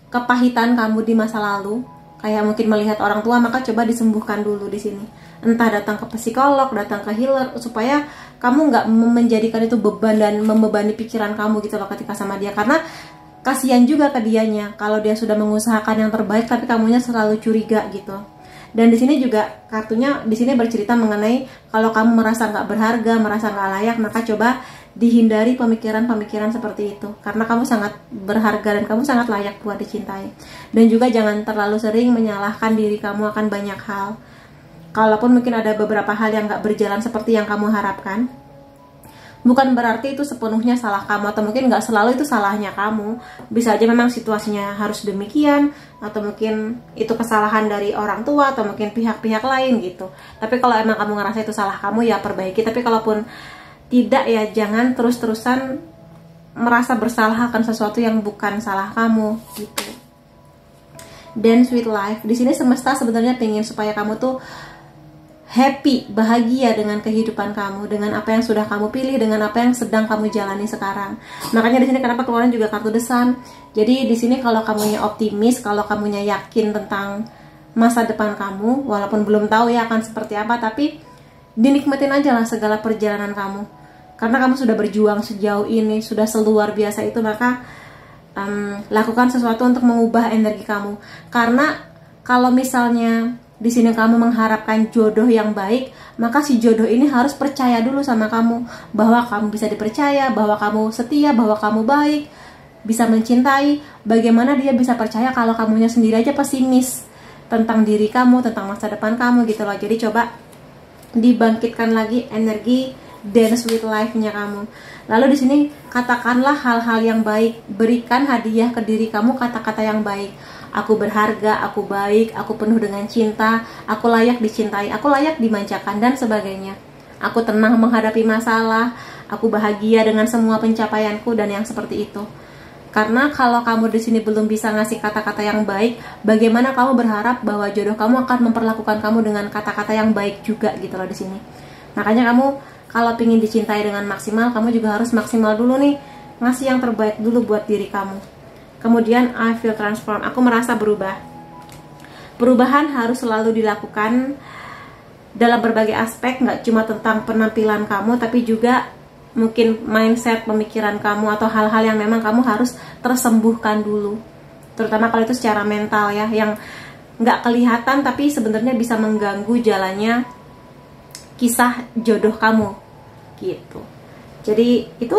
A: kepahitan kamu di masa lalu, kayak mungkin melihat orang tua, maka coba disembuhkan dulu di sini. Entah datang ke psikolog, datang ke healer, supaya kamu nggak menjadikan itu beban dan membebani pikiran kamu gitu loh ketika sama dia. Karena kasihan juga ke dianya kalau dia sudah mengusahakan yang terbaik tapi kamunya selalu curiga gitu. Dan di sini juga kartunya di sini bercerita mengenai kalau kamu merasa nggak berharga, merasa nggak layak, maka coba dihindari pemikiran-pemikiran seperti itu, karena kamu sangat berharga dan kamu sangat layak buat dicintai. Dan juga jangan terlalu sering menyalahkan diri kamu akan banyak hal. Kalaupun mungkin ada beberapa hal yang nggak berjalan seperti yang kamu harapkan, bukan berarti itu sepenuhnya salah kamu, atau mungkin nggak selalu itu salahnya kamu. Bisa aja memang situasinya harus demikian, atau mungkin itu kesalahan dari orang tua atau mungkin pihak-pihak lain gitu. Tapi kalau emang kamu ngerasa itu salah kamu, ya perbaiki. Tapi kalaupun tidak, ya jangan terus-terusan merasa bersalah akan sesuatu yang bukan salah kamu gitu. Dan sweet life, di sini semesta sebenarnya pengen supaya kamu tuh happy, bahagia dengan kehidupan kamu, dengan apa yang sudah kamu pilih, dengan apa yang sedang kamu jalani sekarang. Makanya di sini kenapa keluaran juga kartu The Sun. Jadi di sini kalau kamunya optimis, kalau kamunya yakin tentang masa depan kamu, walaupun belum tahu ya akan seperti apa, tapi dinikmatin aja lah segala perjalanan kamu. Karena kamu sudah berjuang sejauh ini, sudah seluar biasa itu, maka lakukan sesuatu untuk mengubah energi kamu. Karena kalau misalnya di sini kamu mengharapkan jodoh yang baik, maka si jodoh ini harus percaya dulu sama kamu bahwa kamu bisa dipercaya, bahwa kamu setia, bahwa kamu baik, bisa mencintai. Bagaimana dia bisa percaya kalau kamunya sendiri aja pesimis tentang diri kamu, tentang masa depan kamu gitu loh. Jadi coba dibangkitkan lagi energi dan sweet life-nya kamu. Lalu di sini katakanlah hal-hal yang baik, berikan hadiah ke diri kamu kata-kata yang baik. Aku berharga, aku baik, aku penuh dengan cinta, aku layak dicintai, aku layak dimanjakan, dan sebagainya. Aku tenang menghadapi masalah, aku bahagia dengan semua pencapaianku, dan yang seperti itu. Karena kalau kamu di sini belum bisa ngasih kata-kata yang baik, bagaimana kamu berharap bahwa jodoh kamu akan memperlakukan kamu dengan kata-kata yang baik juga gitu loh di sini. Makanya kamu kalau pingin dicintai dengan maksimal, kamu juga harus maksimal dulu nih, ngasih yang terbaik dulu buat diri kamu. Kemudian I feel transform, aku merasa berubah. Perubahan harus selalu dilakukan dalam berbagai aspek, nggak cuma tentang penampilan kamu, tapi juga mungkin mindset, pemikiran kamu, atau hal-hal yang memang kamu harus tersembuhkan dulu. Terutama kalau itu secara mental ya, yang nggak kelihatan tapi sebenarnya bisa mengganggu jalannya kisah jodoh kamu gitu. Jadi itu,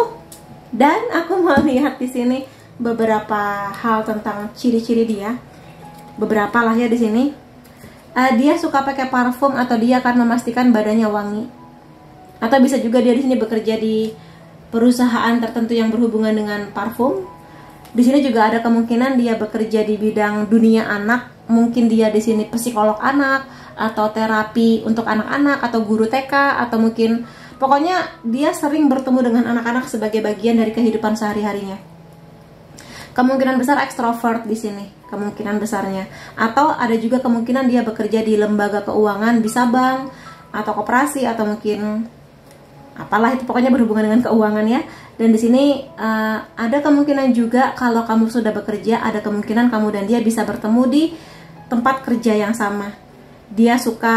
A: dan aku mau lihat di sini beberapa hal tentang ciri-ciri dia. Beberapa lah ya di sini. Dia suka pakai parfum atau dia akan memastikan badannya wangi. Atau bisa juga dia di sini bekerja di perusahaan tertentu yang berhubungan dengan parfum. Di sini juga ada kemungkinan dia bekerja di bidang dunia anak. Mungkin dia di sini psikolog anak, atau terapi untuk anak-anak, atau guru TK, atau mungkin pokoknya dia sering bertemu dengan anak-anak sebagai bagian dari kehidupan sehari-harinya. Kemungkinan besar ekstrovert di sini, kemungkinan besarnya. Atau ada juga kemungkinan dia bekerja di lembaga keuangan, bisa bank atau koperasi, atau mungkin apalah itu, pokoknya berhubungan dengan keuangan ya. Dan di sini ada kemungkinan juga kalau kamu sudah bekerja, ada kemungkinan kamu dan dia bisa bertemu di tempat kerja yang sama. Dia suka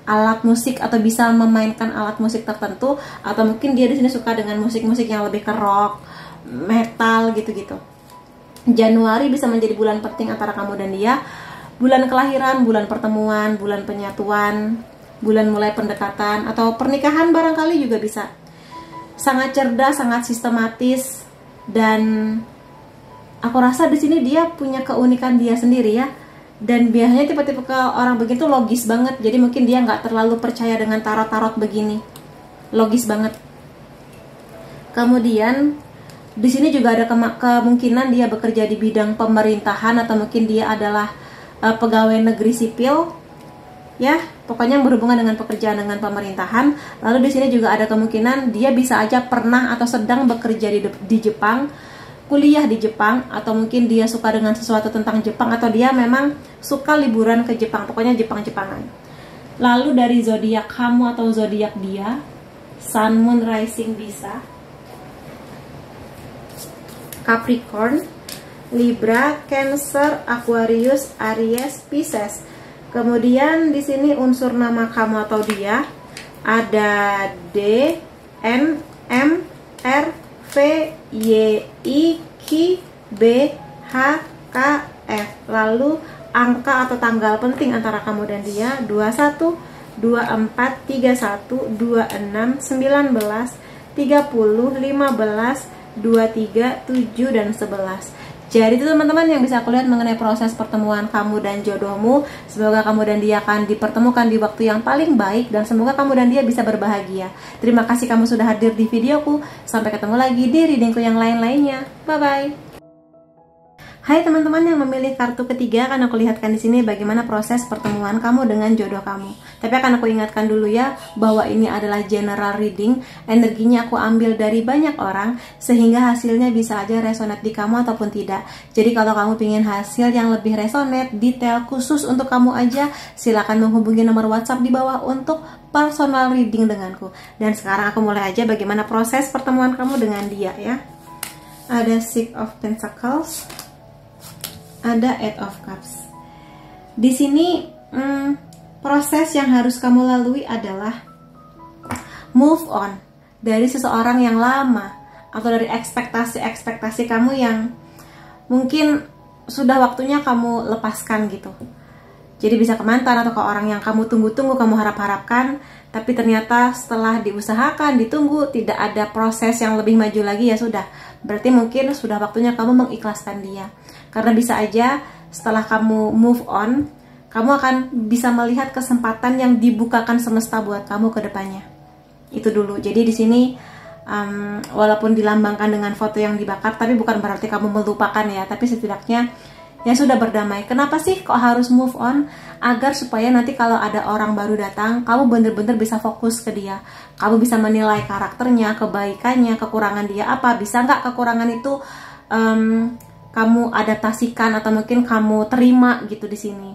A: alat musik atau bisa memainkan alat musik tertentu, atau mungkin dia di sini suka dengan musik-musik yang lebih ke rock, metal gitu-gitu. Januari bisa menjadi bulan penting antara kamu dan dia. Bulan kelahiran, bulan pertemuan, bulan penyatuan, bulan mulai pendekatan atau pernikahan barangkali juga bisa. Sangat cerdas, sangat sistematis, dan aku rasa di sini dia punya keunikan dia sendiri ya. Dan biasanya tipe-tipe orang begitu logis banget. Jadi mungkin dia nggak terlalu percaya dengan tarot-tarot begini. Logis banget. Kemudian di sini juga ada kemungkinan dia bekerja di bidang pemerintahan, atau mungkin dia adalah pegawai negeri sipil. Ya, pokoknya yang berhubungan dengan pekerjaan dengan pemerintahan. Lalu di sini juga ada kemungkinan dia bisa aja pernah atau sedang bekerja di Jepang, kuliah di Jepang, atau mungkin dia suka dengan sesuatu tentang Jepang, atau dia memang suka liburan ke Jepang, pokoknya Jepang-Jepangan. Lalu dari zodiak kamu atau zodiak dia, Sun, Moon, Rising bisa Capricorn, Libra, Cancer, Aquarius, Aries, Pisces. Kemudian di sini unsur nama kamu atau dia ada D, N, M, R, V, Y, I, Q, B, H, K, F. Lalu angka atau tanggal penting antara kamu dan dia 21, 24, 31, 26, 19, 30, 15, 23, 7, dan 11. Jadi itu teman-teman yang bisa aku lihat mengenai proses pertemuan kamu dan jodohmu. Semoga kamu dan dia akan dipertemukan di waktu yang paling baik, dan semoga kamu dan dia bisa berbahagia. Terima kasih kamu sudah hadir di videoku. Sampai ketemu lagi di readingku yang lain-lainnya. Bye-bye. Hai teman-teman yang memilih kartu ketiga, akan aku lihatkan di sini bagaimana proses pertemuan kamu dengan jodoh kamu. Tapi akan aku ingatkan dulu ya, bahwa ini adalah general reading, energinya aku ambil dari banyak orang, sehingga hasilnya bisa aja resonate di kamu ataupun tidak. Jadi kalau kamu ingin hasil yang lebih resonate, detail khusus untuk kamu aja, silakan menghubungi nomor WhatsApp di bawah untuk personal reading denganku. Dan sekarang aku mulai aja bagaimana proses pertemuan kamu dengan dia ya. Ada Six of Pentacles, ada Eight of Cups. Di sini proses yang harus kamu lalui adalah move on dari seseorang yang lama, atau dari ekspektasi kamu yang mungkin sudah waktunya kamu lepaskan gitu. Jadi bisa ke mantan atau ke orang yang kamu tunggu-tunggu, kamu harap-harapkan, tapi ternyata setelah diusahakan, ditunggu, tidak ada proses yang lebih maju lagi, ya sudah. Berarti mungkin sudah waktunya kamu mengikhlaskan dia. Karena bisa aja setelah kamu move on, kamu akan bisa melihat kesempatan yang dibukakan semesta buat kamu ke depannya. Itu dulu. Jadi di sini walaupun dilambangkan dengan foto yang dibakar, tapi bukan berarti kamu melupakan ya, tapi setidaknya ya sudah berdamai. Kenapa sih kok harus move on? Agar supaya nanti kalau ada orang baru datang, kamu bener-bener bisa fokus ke dia. Kamu bisa menilai karakternya, kebaikannya, kekurangan dia apa. Bisa nggak kekurangan itu kamu adaptasikan atau mungkin kamu terima gitu di sini.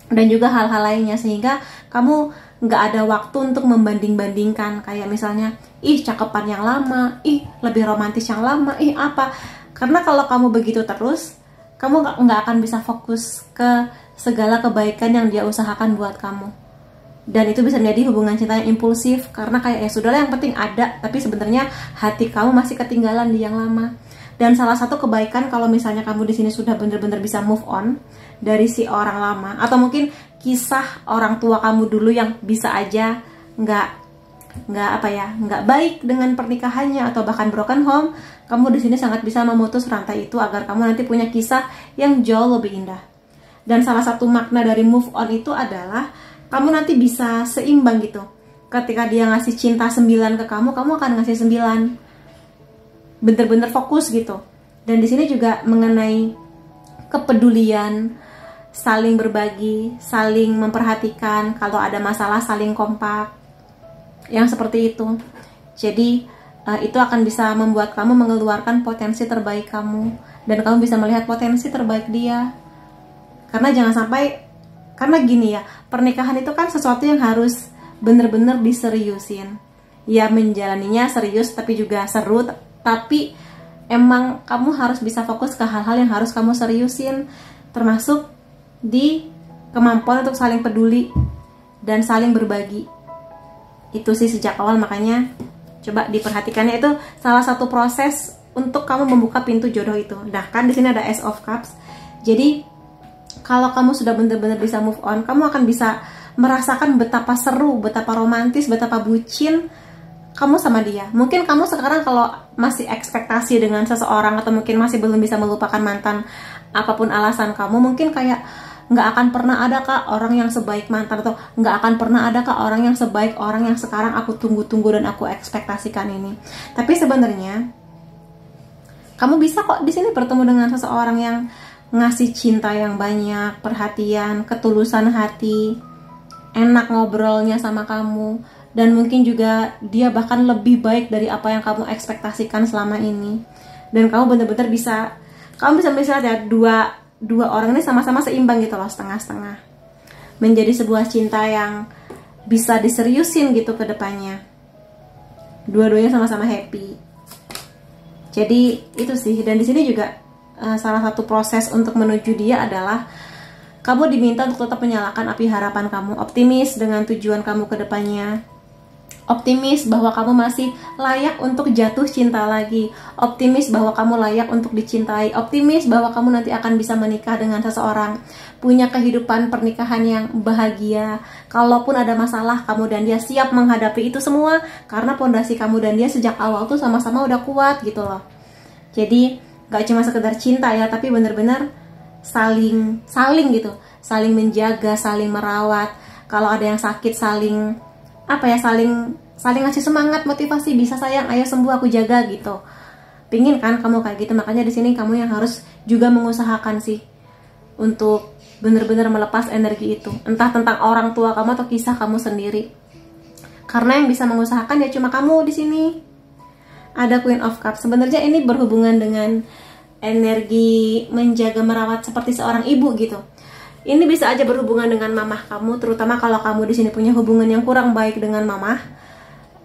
A: Dan juga hal-hal lainnya, sehingga kamu nggak ada waktu untuk membanding-bandingkan. Kayak misalnya, ih cakepan yang lama, ih lebih romantis yang lama, ih apa. Karena kalau kamu begitu terus, kamu nggak akan bisa fokus ke segala kebaikan yang dia usahakan buat kamu. Dan itu bisa menjadi hubungan cinta yang impulsif, karena kayak ya sudahlah yang penting ada, tapi sebenarnya hati kamu masih ketinggalan di yang lama. Dan salah satu kebaikan kalau misalnya kamu di sini sudah benar-benar bisa move on dari si orang lama, atau mungkin kisah orang tua kamu dulu yang bisa aja nggak baik dengan pernikahannya, atau bahkan broken home, kamu di sini sangat bisa memutus rantai itu agar kamu nanti punya kisah yang jauh lebih indah. Dan salah satu makna dari move on itu adalah kamu nanti bisa seimbang gitu. Ketika dia ngasih cinta 9 ke kamu akan ngasih 9. Bener-bener fokus gitu. Dan di sini juga mengenai kepedulian, saling berbagi, saling memperhatikan, kalau ada masalah saling kompak, yang seperti itu. Jadi itu akan bisa membuat kamu mengeluarkan potensi terbaik kamu, dan kamu bisa melihat potensi terbaik dia. Karena jangan sampai, karena gini ya, pernikahan itu kan sesuatu yang harus bener-bener diseriusin. Ya menjalaninya serius tapi juga seru, tapi emang kamu harus bisa fokus ke hal-hal yang harus kamu seriusin, termasuk di kemampuan untuk saling peduli dan saling berbagi. Itu sih sejak awal, makanya coba diperhatikannya, itu salah satu proses untuk kamu membuka pintu jodoh itu. Nah kan di sini ada Ace of Cups. Jadi kalau kamu sudah benar-benar bisa move on, kamu akan bisa merasakan betapa seru, betapa romantis, betapa bucin kamu sama dia. Mungkin kamu sekarang kalau masih ekspektasi dengan seseorang, atau mungkin masih belum bisa melupakan mantan, apapun alasan kamu, mungkin kayak nggak akan pernah ada kak orang yang sebaik mantan, atau nggak akan pernah ada kak orang yang sebaik orang yang sekarang aku tunggu-tunggu dan aku ekspektasikan ini. Tapi sebenarnya kamu bisa kok di sini bertemu dengan seseorang yang ngasih cinta yang banyak, perhatian, ketulusan hati, enak ngobrolnya sama kamu, dan mungkin juga dia bahkan lebih baik dari apa yang kamu ekspektasikan selama ini. Dan kamu benar-benar bisa, kamu bisa melihat ya, dua orang ini sama-sama seimbang gitu loh, setengah-setengah, menjadi sebuah cinta yang bisa diseriusin gitu ke depannya. Dua-duanya sama-sama happy. Jadi itu sih. Dan di sini juga salah satu proses untuk menuju dia adalah kamu diminta untuk tetap menyalakan api harapan kamu, optimis dengan tujuan kamu ke depannya, optimis bahwa kamu masih layak untuk jatuh cinta lagi, optimis bahwa kamu layak untuk dicintai, optimis bahwa kamu nanti akan bisa menikah dengan seseorang, punya kehidupan pernikahan yang bahagia. Kalaupun ada masalah, kamu dan dia siap menghadapi itu semua, karena pondasi kamu dan dia sejak awal tuh sama-sama udah kuat gitu loh. Jadi gak cuma sekedar cinta ya, tapi bener-bener saling gitu, saling menjaga, saling merawat. Kalau ada yang sakit, saling ngasih semangat, motivasi, bisa sayang, ayo sembuh, aku jaga gitu. Pingin kan kamu kayak gitu? Makanya di sini kamu yang harus juga mengusahakan sih untuk bener-bener melepas energi itu, entah tentang orang tua kamu atau kisah kamu sendiri. Karena yang bisa mengusahakan ya cuma kamu di sini. Ada Queen of Cups. Sebenarnya ini berhubungan dengan energi menjaga merawat seperti seorang ibu gitu. Ini bisa aja berhubungan dengan mamah kamu, terutama kalau kamu di sini punya hubungan yang kurang baik dengan mamah.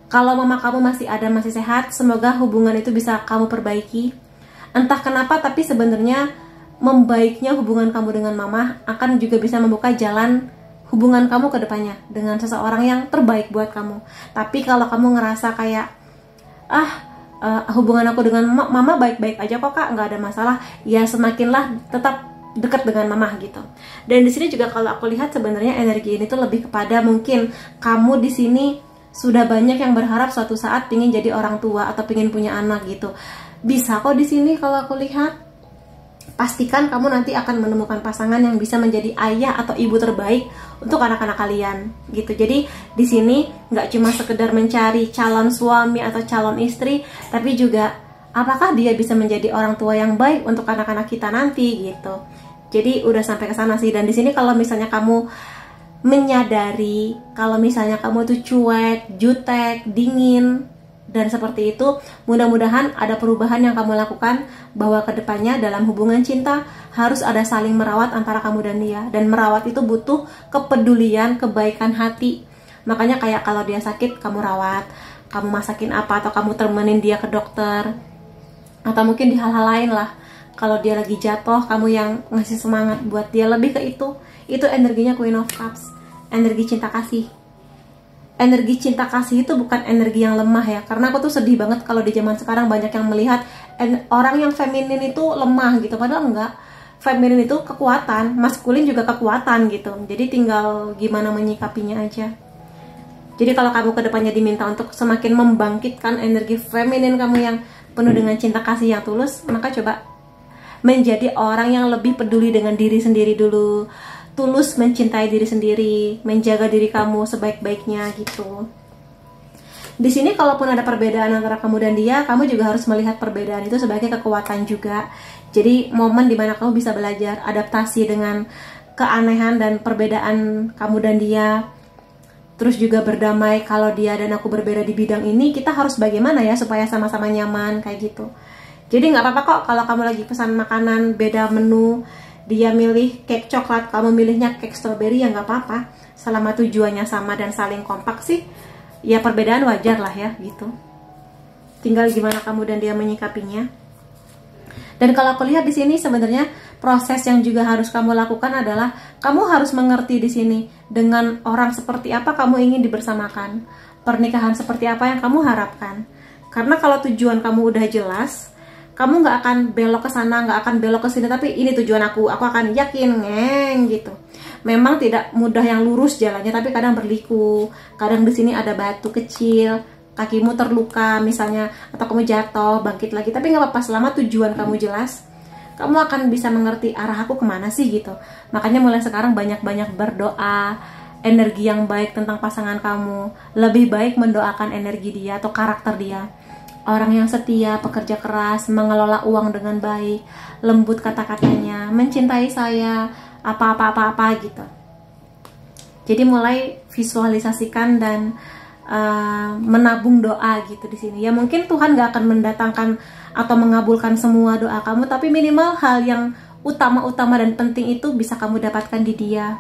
A: Kalau mama kamu masih ada, masih sehat, semoga hubungan itu bisa kamu perbaiki. Entah kenapa, tapi sebenarnya membaiknya hubungan kamu dengan mamah akan juga bisa membuka jalan hubungan kamu ke depannya dengan seseorang yang terbaik buat kamu. Tapi kalau kamu ngerasa kayak hubungan aku dengan mama baik-baik aja kok kak, nggak ada masalah, ya semakinlah tetap dekat dengan mama gitu. Dan di sini juga kalau aku lihat sebenarnya energi ini tuh lebih kepada mungkin kamu di sini sudah banyak yang berharap suatu saat pingin jadi orang tua atau pingin punya anak gitu. Bisa kok di sini kalau aku lihat. Pastikan kamu nanti akan menemukan pasangan yang bisa menjadi ayah atau ibu terbaik untuk anak-anak kalian gitu. Jadi di sini nggak cuma sekedar mencari calon suami atau calon istri, tapi juga apakah dia bisa menjadi orang tua yang baik untuk anak-anak kita nanti gitu. Jadi udah sampai ke sana sih. Dan di sini kalau misalnya kamu menyadari kalau misalnya kamu tuh cuek, jutek, dingin, dan seperti itu, mudah-mudahan ada perubahan yang kamu lakukan, bahwa kedepannya dalam hubungan cinta harus ada saling merawat antara kamu dan dia. Dan merawat itu butuh kepedulian, kebaikan hati. Makanya kayak kalau dia sakit, kamu rawat, kamu masakin apa, atau kamu temenin dia ke dokter, atau mungkin di hal-hal lain lah. Kalau dia lagi jatuh, kamu yang ngasih semangat buat dia, lebih ke itu. Itu energinya Queen of Cups, energi cinta kasih. Energi cinta kasih itu bukan energi yang lemah ya, karena aku tuh sedih banget kalau di zaman sekarang banyak yang melihat orang yang feminin itu lemah gitu, padahal enggak. Feminin itu kekuatan, maskulin juga kekuatan gitu. Jadi tinggal gimana menyikapinya aja. Jadi kalau kamu kedepannya diminta untuk semakin membangkitkan energi feminin kamu yang penuh dengan cinta kasih yang tulus, maka coba menjadi orang yang lebih peduli dengan diri sendiri dulu, tulus mencintai diri sendiri, menjaga diri kamu sebaik-baiknya gitu. Di sini kalaupun ada perbedaan antara kamu dan dia, kamu juga harus melihat perbedaan itu sebagai kekuatan juga. Jadi momen dimana kamu bisa belajar adaptasi dengan keanehan dan perbedaan kamu dan dia. Terus juga berdamai kalau dia dan aku berbeda di bidang ini, kita harus bagaimana ya supaya sama-sama nyaman kayak gitu. Jadi nggak apa-apa kok kalau kamu lagi pesan makanan beda menu, dia milih cake coklat, kamu milihnya cake strawberry, ya nggak apa-apa. Selama tujuannya sama dan saling kompak sih, ya perbedaan wajar lah ya gitu. Tinggal gimana kamu dan dia menyikapinya. Dan kalau aku lihat di sini sebenarnya proses yang juga harus kamu lakukan adalah kamu harus mengerti di sini dengan orang seperti apa kamu ingin dibersamakan, pernikahan seperti apa yang kamu harapkan. Karena kalau tujuan kamu udah jelas, kamu nggak akan belok ke sana, nggak akan belok ke sini, tapi ini tujuan aku akan yakin gitu. Memang tidak mudah yang lurus jalannya, tapi kadang berliku, kadang di sini ada batu kecil, kakimu terluka misalnya, atau kamu jatuh, bangkit lagi, tapi nggak apa-apa selama tujuan kamu jelas, kamu akan bisa mengerti arah aku kemana sih gitu. Makanya mulai sekarang banyak-banyak berdoa, energi yang baik tentang pasangan kamu, lebih baik mendoakan energi dia atau karakter dia. Orang yang setia, pekerja keras, mengelola uang dengan baik, lembut kata-katanya, mencintai saya, apa gitu. Jadi mulai visualisasikan dan menabung doa gitu di sini. Ya mungkin Tuhan gak akan mendatangkan atau mengabulkan semua doa kamu, tapi minimal hal yang utama-utama dan penting itu bisa kamu dapatkan di Dia.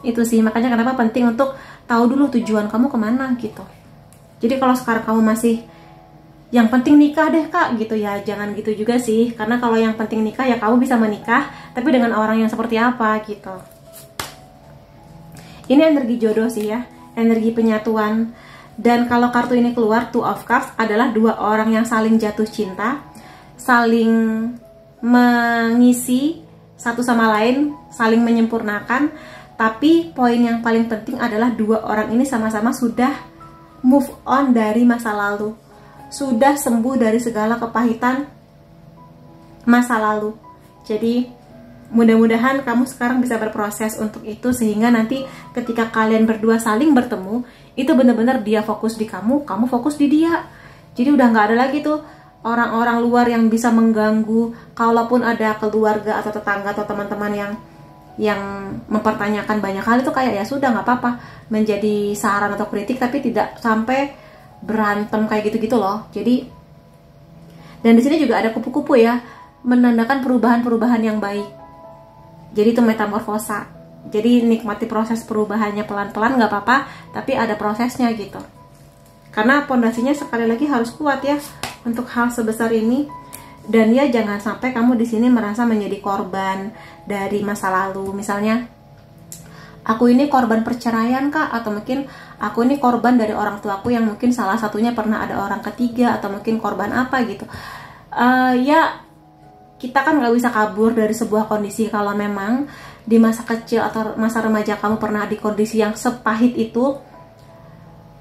A: Itu sih, makanya kenapa penting untuk tahu dulu tujuan kamu kemana gitu. Jadi kalau sekarang kamu masih yang penting nikah deh kak gitu, ya jangan gitu juga sih. Karena kalau yang penting nikah ya kamu bisa menikah, tapi dengan orang yang seperti apa gitu. Ini energi jodoh sih ya, energi penyatuan. Dan kalau kartu ini keluar, Two of Cups, adalah dua orang yang saling jatuh cinta, saling mengisi satu sama lain, saling menyempurnakan. Tapi poin yang paling penting adalah dua orang ini sama-sama sudah move on dari masa lalu, sudah sembuh dari segala kepahitan masa lalu. Jadi mudah-mudahan kamu sekarang bisa berproses untuk itu, sehingga nanti ketika kalian berdua saling bertemu, itu benar-benar dia fokus di kamu, kamu fokus di dia. Jadi udah nggak ada lagi tuh orang-orang luar yang bisa mengganggu. Kalaupun ada keluarga atau tetangga atau teman-teman yang mempertanyakan banyak hal, itu kayak ya sudah nggak apa-apa menjadi saran atau kritik, tapi tidak sampai berantem kayak gitu-gitu loh. Jadi, dan di sini juga ada kupu-kupu ya, menandakan perubahan-perubahan yang baik. Jadi itu metamorfosa. Jadi nikmati proses perubahannya pelan-pelan, nggak apa-apa, tapi ada prosesnya gitu. Karena pondasinya sekali lagi harus kuat ya untuk hal sebesar ini. Dan ya jangan sampai kamu di sini merasa menjadi korban dari masa lalu. Misalnya, aku ini korban perceraian kak, atau mungkin aku ini korban dari orang tuaku yang mungkin salah satunya pernah ada orang ketiga, atau mungkin korban apa gitu. Ya kita kan nggak bisa kabur dari sebuah kondisi. Kalau memang di masa kecil atau masa remaja kamu pernah di kondisi yang sepahit itu,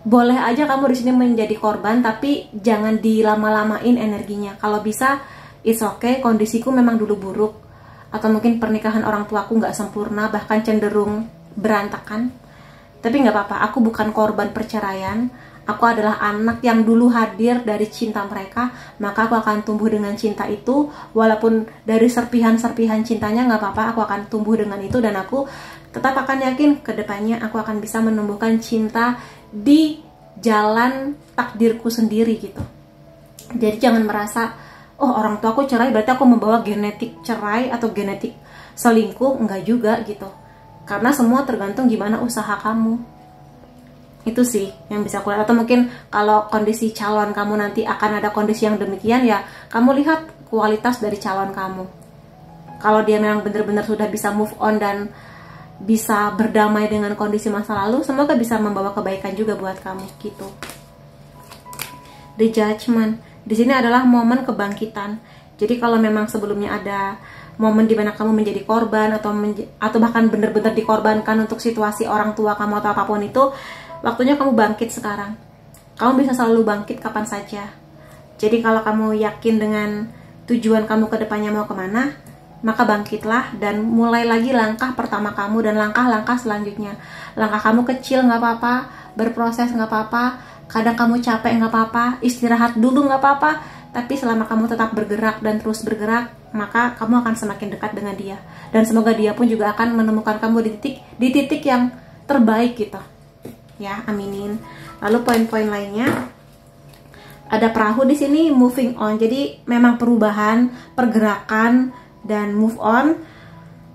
A: boleh aja kamu di sini menjadi korban, tapi jangan dilama-lamain energinya. Kalau bisa, it's okay, kondisiku memang dulu buruk, atau mungkin pernikahan orang tuaku nggak sempurna, bahkan cenderung berantakan. Tapi nggak apa-apa, aku bukan korban perceraian. Aku adalah anak yang dulu hadir dari cinta mereka, maka aku akan tumbuh dengan cinta itu. Walaupun dari serpihan-serpihan cintanya, nggak apa-apa, aku akan tumbuh dengan itu. Dan aku tetap akan yakin ke depannya aku akan bisa menumbuhkan cinta di jalan takdirku sendiri gitu. Jadi jangan merasa, oh orang tua aku cerai berarti aku membawa genetik cerai atau genetik selingkuh. Enggak juga gitu. Karena semua tergantung gimana usaha kamu. Itu sih yang bisa aku lihat. Atau mungkin kalau kondisi calon kamu nanti akan ada kondisi yang demikian, ya kamu lihat kualitas dari calon kamu. Kalau dia memang benar-benar sudah bisa move on dan bisa berdamai dengan kondisi masa lalu, semoga bisa membawa kebaikan juga buat kamu gitu. The Judgment di sini adalah momen kebangkitan. Jadi kalau memang sebelumnya ada momen dimana kamu menjadi korban atau bahkan benar-benar dikorbankan untuk situasi orang tua kamu atau apapun itu, waktunya kamu bangkit sekarang. Kamu bisa selalu bangkit kapan saja. Jadi kalau kamu yakin dengan tujuan kamu ke depannya mau kemana, maka bangkitlah dan mulai lagi langkah pertama kamu dan langkah-langkah selanjutnya. Langkah kamu kecil nggak apa-apa, berproses nggak apa-apa, kadang kamu capek nggak apa-apa, istirahat dulu nggak apa-apa, tapi selama kamu tetap bergerak dan terus bergerak, maka kamu akan semakin dekat dengan dia. Dan semoga dia pun juga akan menemukan kamu di titik yang terbaik gitu. Ya, aminin. Lalu poin-poin lainnya, ada perahu di sini, moving on. Jadi memang perubahan, pergerakan dan move on.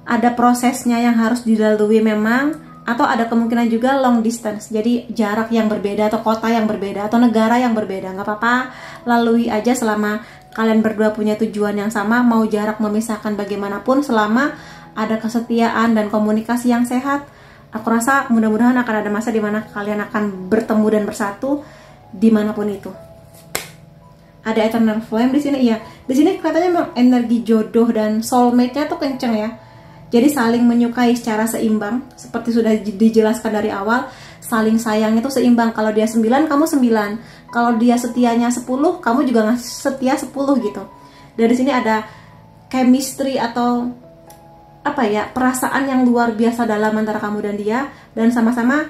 A: Ada prosesnya yang harus dilalui memang, atau ada kemungkinan juga long distance. Jadi jarak yang berbeda atau kota yang berbeda atau negara yang berbeda. Nggak apa-apa, lalui aja selama kalian berdua punya tujuan yang sama. Mau jarak memisahkan bagaimanapun, selama ada kesetiaan dan komunikasi yang sehat, aku rasa mudah-mudahan akan ada masa dimana kalian akan bertemu dan bersatu dimanapun itu. Ada Eternal Flame di sini, ya. Di sini kelihatannya memang energi jodoh dan soulmate-nya tuh kenceng ya. Jadi saling menyukai secara seimbang, seperti sudah dijelaskan dari awal. Saling sayangnya tuh seimbang. Kalau dia 9, kamu 9. Kalau dia setianya 10, kamu juga setia 10 gitu. Dari sini ada chemistry atau apa ya, perasaan yang luar biasa dalam antara kamu dan dia, dan sama-sama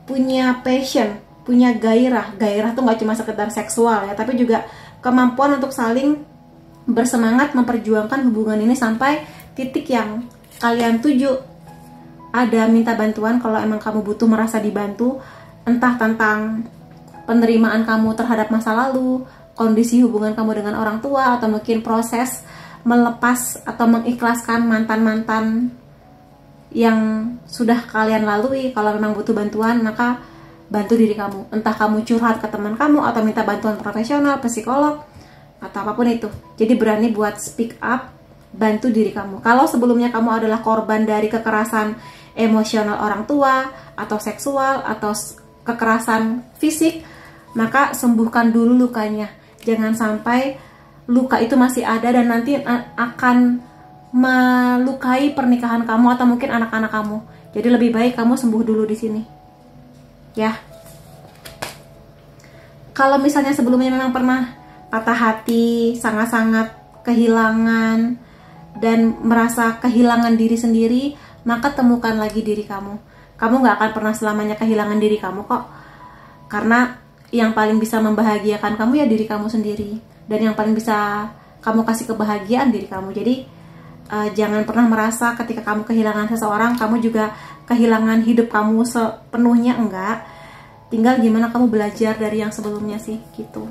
A: punya passion, punya gairah. Gairah tuh nggak cuma sekedar seksual ya, tapi juga kemampuan untuk saling bersemangat memperjuangkan hubungan ini sampai titik yang kalian tuju. ada minta bantuan kalau emang kamu butuh merasa dibantu, entah tentang penerimaan kamu terhadap masa lalu, kondisi hubungan kamu dengan orang tua, atau mungkin proses melepas atau mengikhlaskan mantan-mantan yang sudah kalian lalui. Kalau memang butuh bantuan, maka bantu diri kamu, entah kamu curhat ke teman kamu atau minta bantuan profesional, psikolog, atau apapun itu. Jadi berani buat speak up, bantu diri kamu. Kalau sebelumnya kamu adalah korban dari kekerasan emosional orang tua, atau seksual, atau kekerasan fisik, maka sembuhkan dulu lukanya. Jangan sampai luka itu masih ada dan nanti akan melukai pernikahan kamu atau mungkin anak-anak kamu. Jadi lebih baik kamu sembuh dulu di sini. Ya. Kalau misalnya sebelumnya memang pernah patah hati, sangat-sangat kehilangan dan merasa kehilangan diri sendiri, maka temukan lagi diri kamu. Kamu gak akan pernah selamanya kehilangan diri kamu kok. Karena yang paling bisa membahagiakan kamu ya diri kamu sendiri. Dan yang paling bisa kamu kasih kebahagiaan diri kamu. Jadi jangan pernah merasa ketika kamu kehilangan seseorang, kamu juga kehilangan hidup kamu sepenuhnya. Enggak. Tinggal gimana kamu belajar dari yang sebelumnya sih, gitu.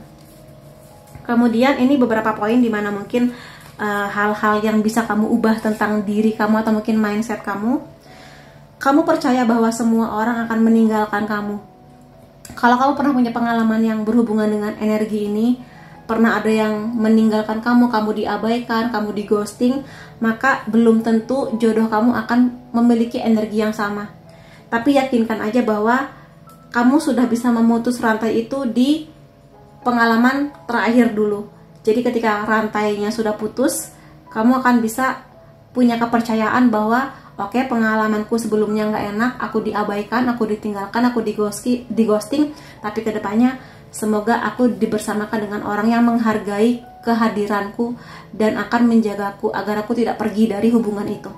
A: Kemudian ini beberapa poin dimana mungkin hal-hal yang bisa kamu ubah tentang diri kamu atau mungkin mindset kamu. Kamu percaya bahwa semua orang akan meninggalkan kamu. Kalau kamu pernah punya pengalaman yang berhubungan dengan energi ini, pernah ada yang meninggalkan kamu, kamu diabaikan, kamu di ghosting, maka belum tentu jodoh kamu akan memiliki energi yang sama. Tapi yakinkan aja bahwa kamu sudah bisa memutus rantai itu di pengalaman terakhir dulu. Jadi ketika rantainya sudah putus, kamu akan bisa punya kepercayaan bahwa oke, pengalamanku sebelumnya nggak enak, aku diabaikan, aku ditinggalkan, aku di ghosting, tapi kedepannya semoga aku dibersamakan dengan orang yang menghargai kehadiranku dan akan menjagaku agar aku tidak pergi dari hubungan itu.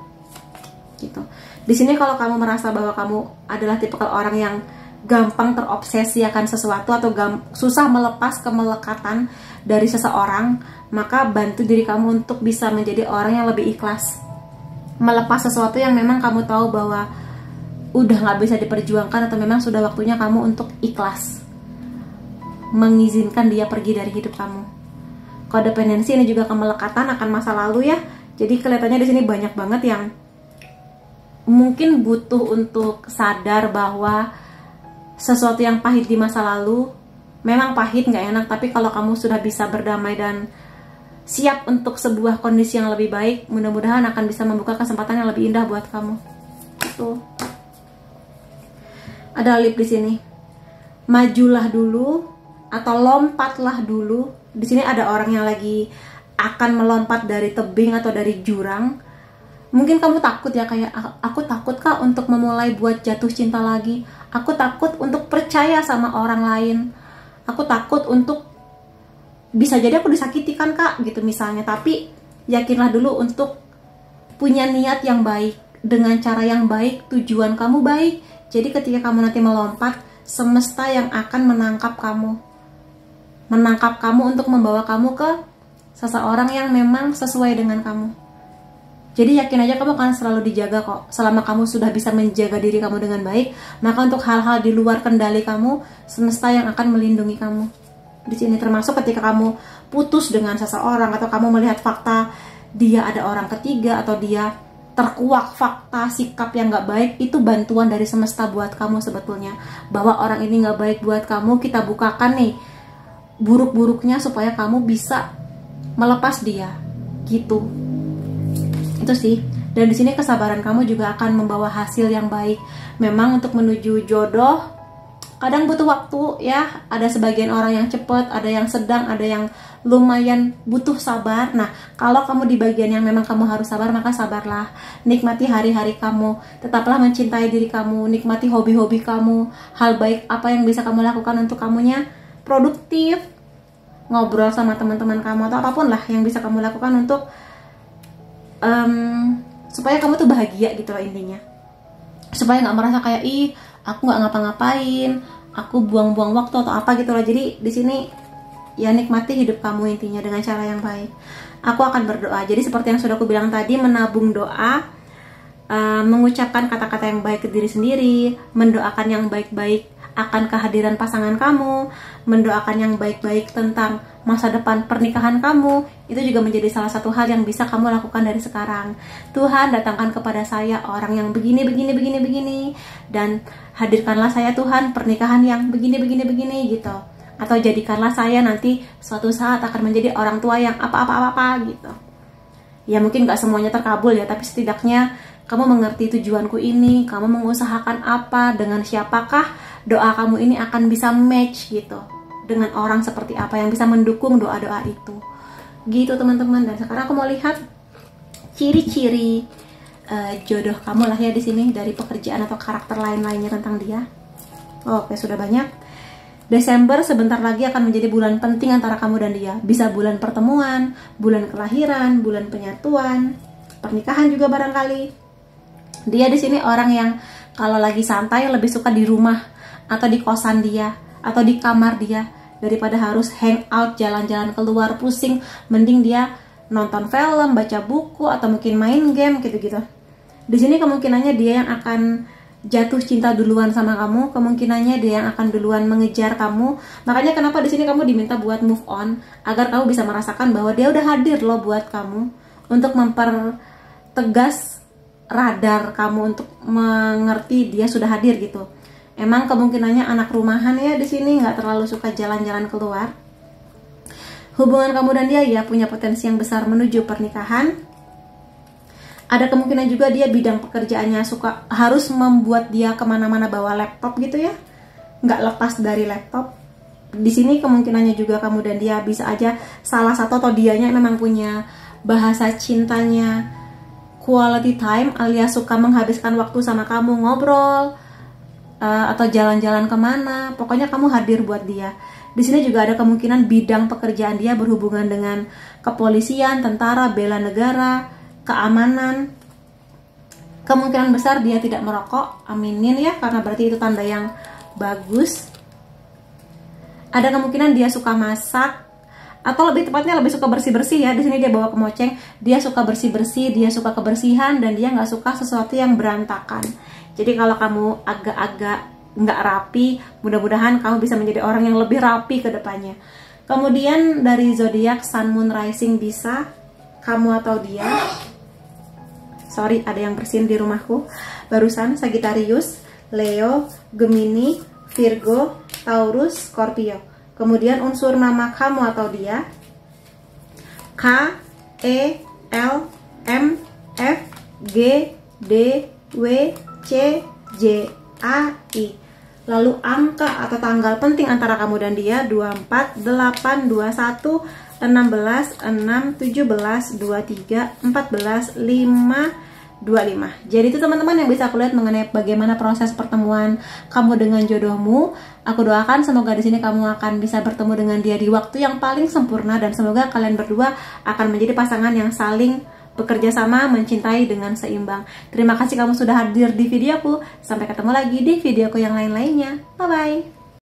A: Gitu. Di sini kalau kamu merasa bahwa kamu adalah tipikal orang yang gampang terobsesi akan sesuatu atau susah melepas kemelekatan dari seseorang, maka bantu diri kamu untuk bisa menjadi orang yang lebih ikhlas. Melepas sesuatu yang memang kamu tahu bahwa udah gak bisa diperjuangkan atau memang sudah waktunya kamu untuk ikhlas. Mengizinkan dia pergi dari hidup kamu. Kodependensi ini juga kemelekatan akan masa lalu ya. Jadi kelihatannya di sini banyak banget yang mungkin butuh untuk sadar bahwa sesuatu yang pahit di masa lalu memang pahit, gak enak, tapi kalau kamu sudah bisa berdamai dan siap untuk sebuah kondisi yang lebih baik, mudah-mudahan akan bisa membuka kesempatan yang lebih indah buat kamu. Itu. Ada lip di sini. Majulah dulu atau lompatlah dulu. Di sini ada orang yang lagi akan melompat dari tebing atau dari jurang. Mungkin kamu takut ya, kayak aku takut kak untuk memulai buat jatuh cinta lagi. Aku takut untuk percaya sama orang lain. Aku takut untuk bisa jadi aku disakiti kan kak, gitu misalnya. Tapi yakinlah dulu untuk punya niat yang baik, dengan cara yang baik, tujuan kamu baik. Jadi ketika kamu nanti melompat, semesta yang akan menangkap kamu untuk membawa kamu ke seseorang yang memang sesuai dengan kamu. Jadi yakin aja kamu akan selalu dijaga kok. Selama kamu sudah bisa menjaga diri kamu dengan baik, maka untuk hal-hal di luar kendali kamu, semesta yang akan melindungi kamu. Di sini termasuk ketika kamu putus dengan seseorang atau kamu melihat fakta dia ada orang ketiga atau dia terkuak fakta sikap yang gak baik, itu bantuan dari semesta buat kamu sebetulnya. Bahwa orang ini gak baik buat kamu, kita bukakan nih buruk-buruknya supaya kamu bisa melepas dia. Gitu. Itu sih. Dan di sini kesabaran kamu juga akan membawa hasil yang baik. Memang untuk menuju jodoh kadang butuh waktu ya. Ada sebagian orang yang cepat, ada yang sedang, ada yang lumayan butuh sabar. Nah, kalau kamu di bagian yang memang kamu harus sabar, maka sabarlah. Nikmati hari-hari kamu. Tetaplah mencintai diri kamu. Nikmati hobi-hobi kamu. Hal baik apa yang bisa kamu lakukan untuk kamunya produktif. Ngobrol sama teman-teman kamu atau apapun lah yang bisa kamu lakukan untuk supaya kamu tuh bahagia gitu loh intinya. Supaya nggak merasa kayak ih aku nggak ngapa-ngapain, aku buang-buang waktu atau apa gitu loh. Jadi di sini ya nikmati hidup kamu intinya dengan cara yang baik. Aku akan berdoa. Jadi seperti yang sudah aku bilang tadi, menabung doa mengucapkan kata-kata yang baik ke diri sendiri, mendoakan yang baik-baik akan kehadiran pasangan kamu, mendoakan yang baik-baik tentang masa depan pernikahan kamu. Itu juga menjadi salah satu hal yang bisa kamu lakukan dari sekarang. Tuhan, datangkan kepada saya orang yang begini, dan hadirkanlah saya Tuhan pernikahan yang begini gitu. Atau jadikanlah saya nanti suatu saat akan menjadi orang tua yang apa gitu. Ya mungkin gak semuanya terkabul ya, tapi setidaknya kamu mengerti tujuanku ini, kamu mengusahakan apa, dengan siapakah doa kamu ini akan bisa match gitu, dengan orang seperti apa yang bisa mendukung doa-doa itu. Gitu teman-teman. Dan sekarang aku mau lihat ciri-ciri jodoh kamu lah ya di sini, dari pekerjaan atau karakter lain-lainnya tentang dia. Oke, sudah banyak. Desember sebentar lagi akan menjadi bulan penting antara kamu dan dia. Bisa bulan pertemuan, bulan kelahiran, bulan penyatuan, pernikahan juga barangkali. Dia di sini orang yang kalau lagi santai lebih suka di rumah atau di kosan dia atau di kamar dia, daripada harus hang out, jalan-jalan keluar pusing. Mending dia nonton film, baca buku, atau mungkin main game gitu-gitu. Di sini kemungkinannya dia yang akan jatuh cinta duluan sama kamu, kemungkinannya dia yang akan duluan mengejar kamu. Makanya kenapa di sini kamu diminta buat move on, agar kamu bisa merasakan bahwa dia udah hadir loh buat kamu, untuk mempertegas radar kamu untuk mengerti dia sudah hadir gitu. Emang kemungkinannya anak rumahan ya di sini, nggak terlalu suka jalan-jalan keluar. Hubungan kamu dan dia ya punya potensi yang besar menuju pernikahan. Ada kemungkinan juga dia bidang pekerjaannya suka harus membuat dia kemana-mana bawa laptop gitu ya, nggak lepas dari laptop. Di sini kemungkinannya juga kamu dan dia bisa aja salah satu atau dianya memang punya bahasa cintanya quality time, alias suka menghabiskan waktu sama kamu, ngobrol atau jalan-jalan kemana. Pokoknya kamu hadir buat dia. Di sini juga ada kemungkinan bidang pekerjaan dia berhubungan dengan kepolisian, tentara, bela negara, keamanan. Kemungkinan besar dia tidak merokok, aminin ya, karena berarti itu tanda yang bagus. Ada kemungkinan dia suka masak, atau lebih tepatnya lebih suka bersih-bersih ya. Di sini dia bawa kemoceng, dia suka bersih-bersih, dia suka kebersihan, dan dia nggak suka sesuatu yang berantakan. Jadi kalau kamu agak-agak nggak rapi, mudah-mudahan kamu bisa menjadi orang yang lebih rapi ke depannya. Kemudian dari zodiak Sun, Moon, Rising bisa kamu atau dia. Sorry, ada yang bersin di rumahku barusan. Sagittarius, Leo, Gemini, Virgo, Taurus, Scorpio. Kemudian unsur nama kamu atau dia K, E, L, M, F, G, D, W, C, J, A, I. Lalu angka atau tanggal penting antara kamu dan dia 24, 8, 21, 16, 6, 17, 23, 14, 5, 25. Jadi itu teman-teman yang bisa aku lihat mengenai bagaimana proses pertemuan kamu dengan jodohmu. Aku doakan semoga di sini kamu akan bisa bertemu dengan dia di waktu yang paling sempurna, dan semoga kalian berdua akan menjadi pasangan yang saling bekerja sama, mencintai dengan seimbang. Terima kasih kamu sudah hadir di videoku. Sampai ketemu lagi di videoku yang lain-lainnya. Bye bye.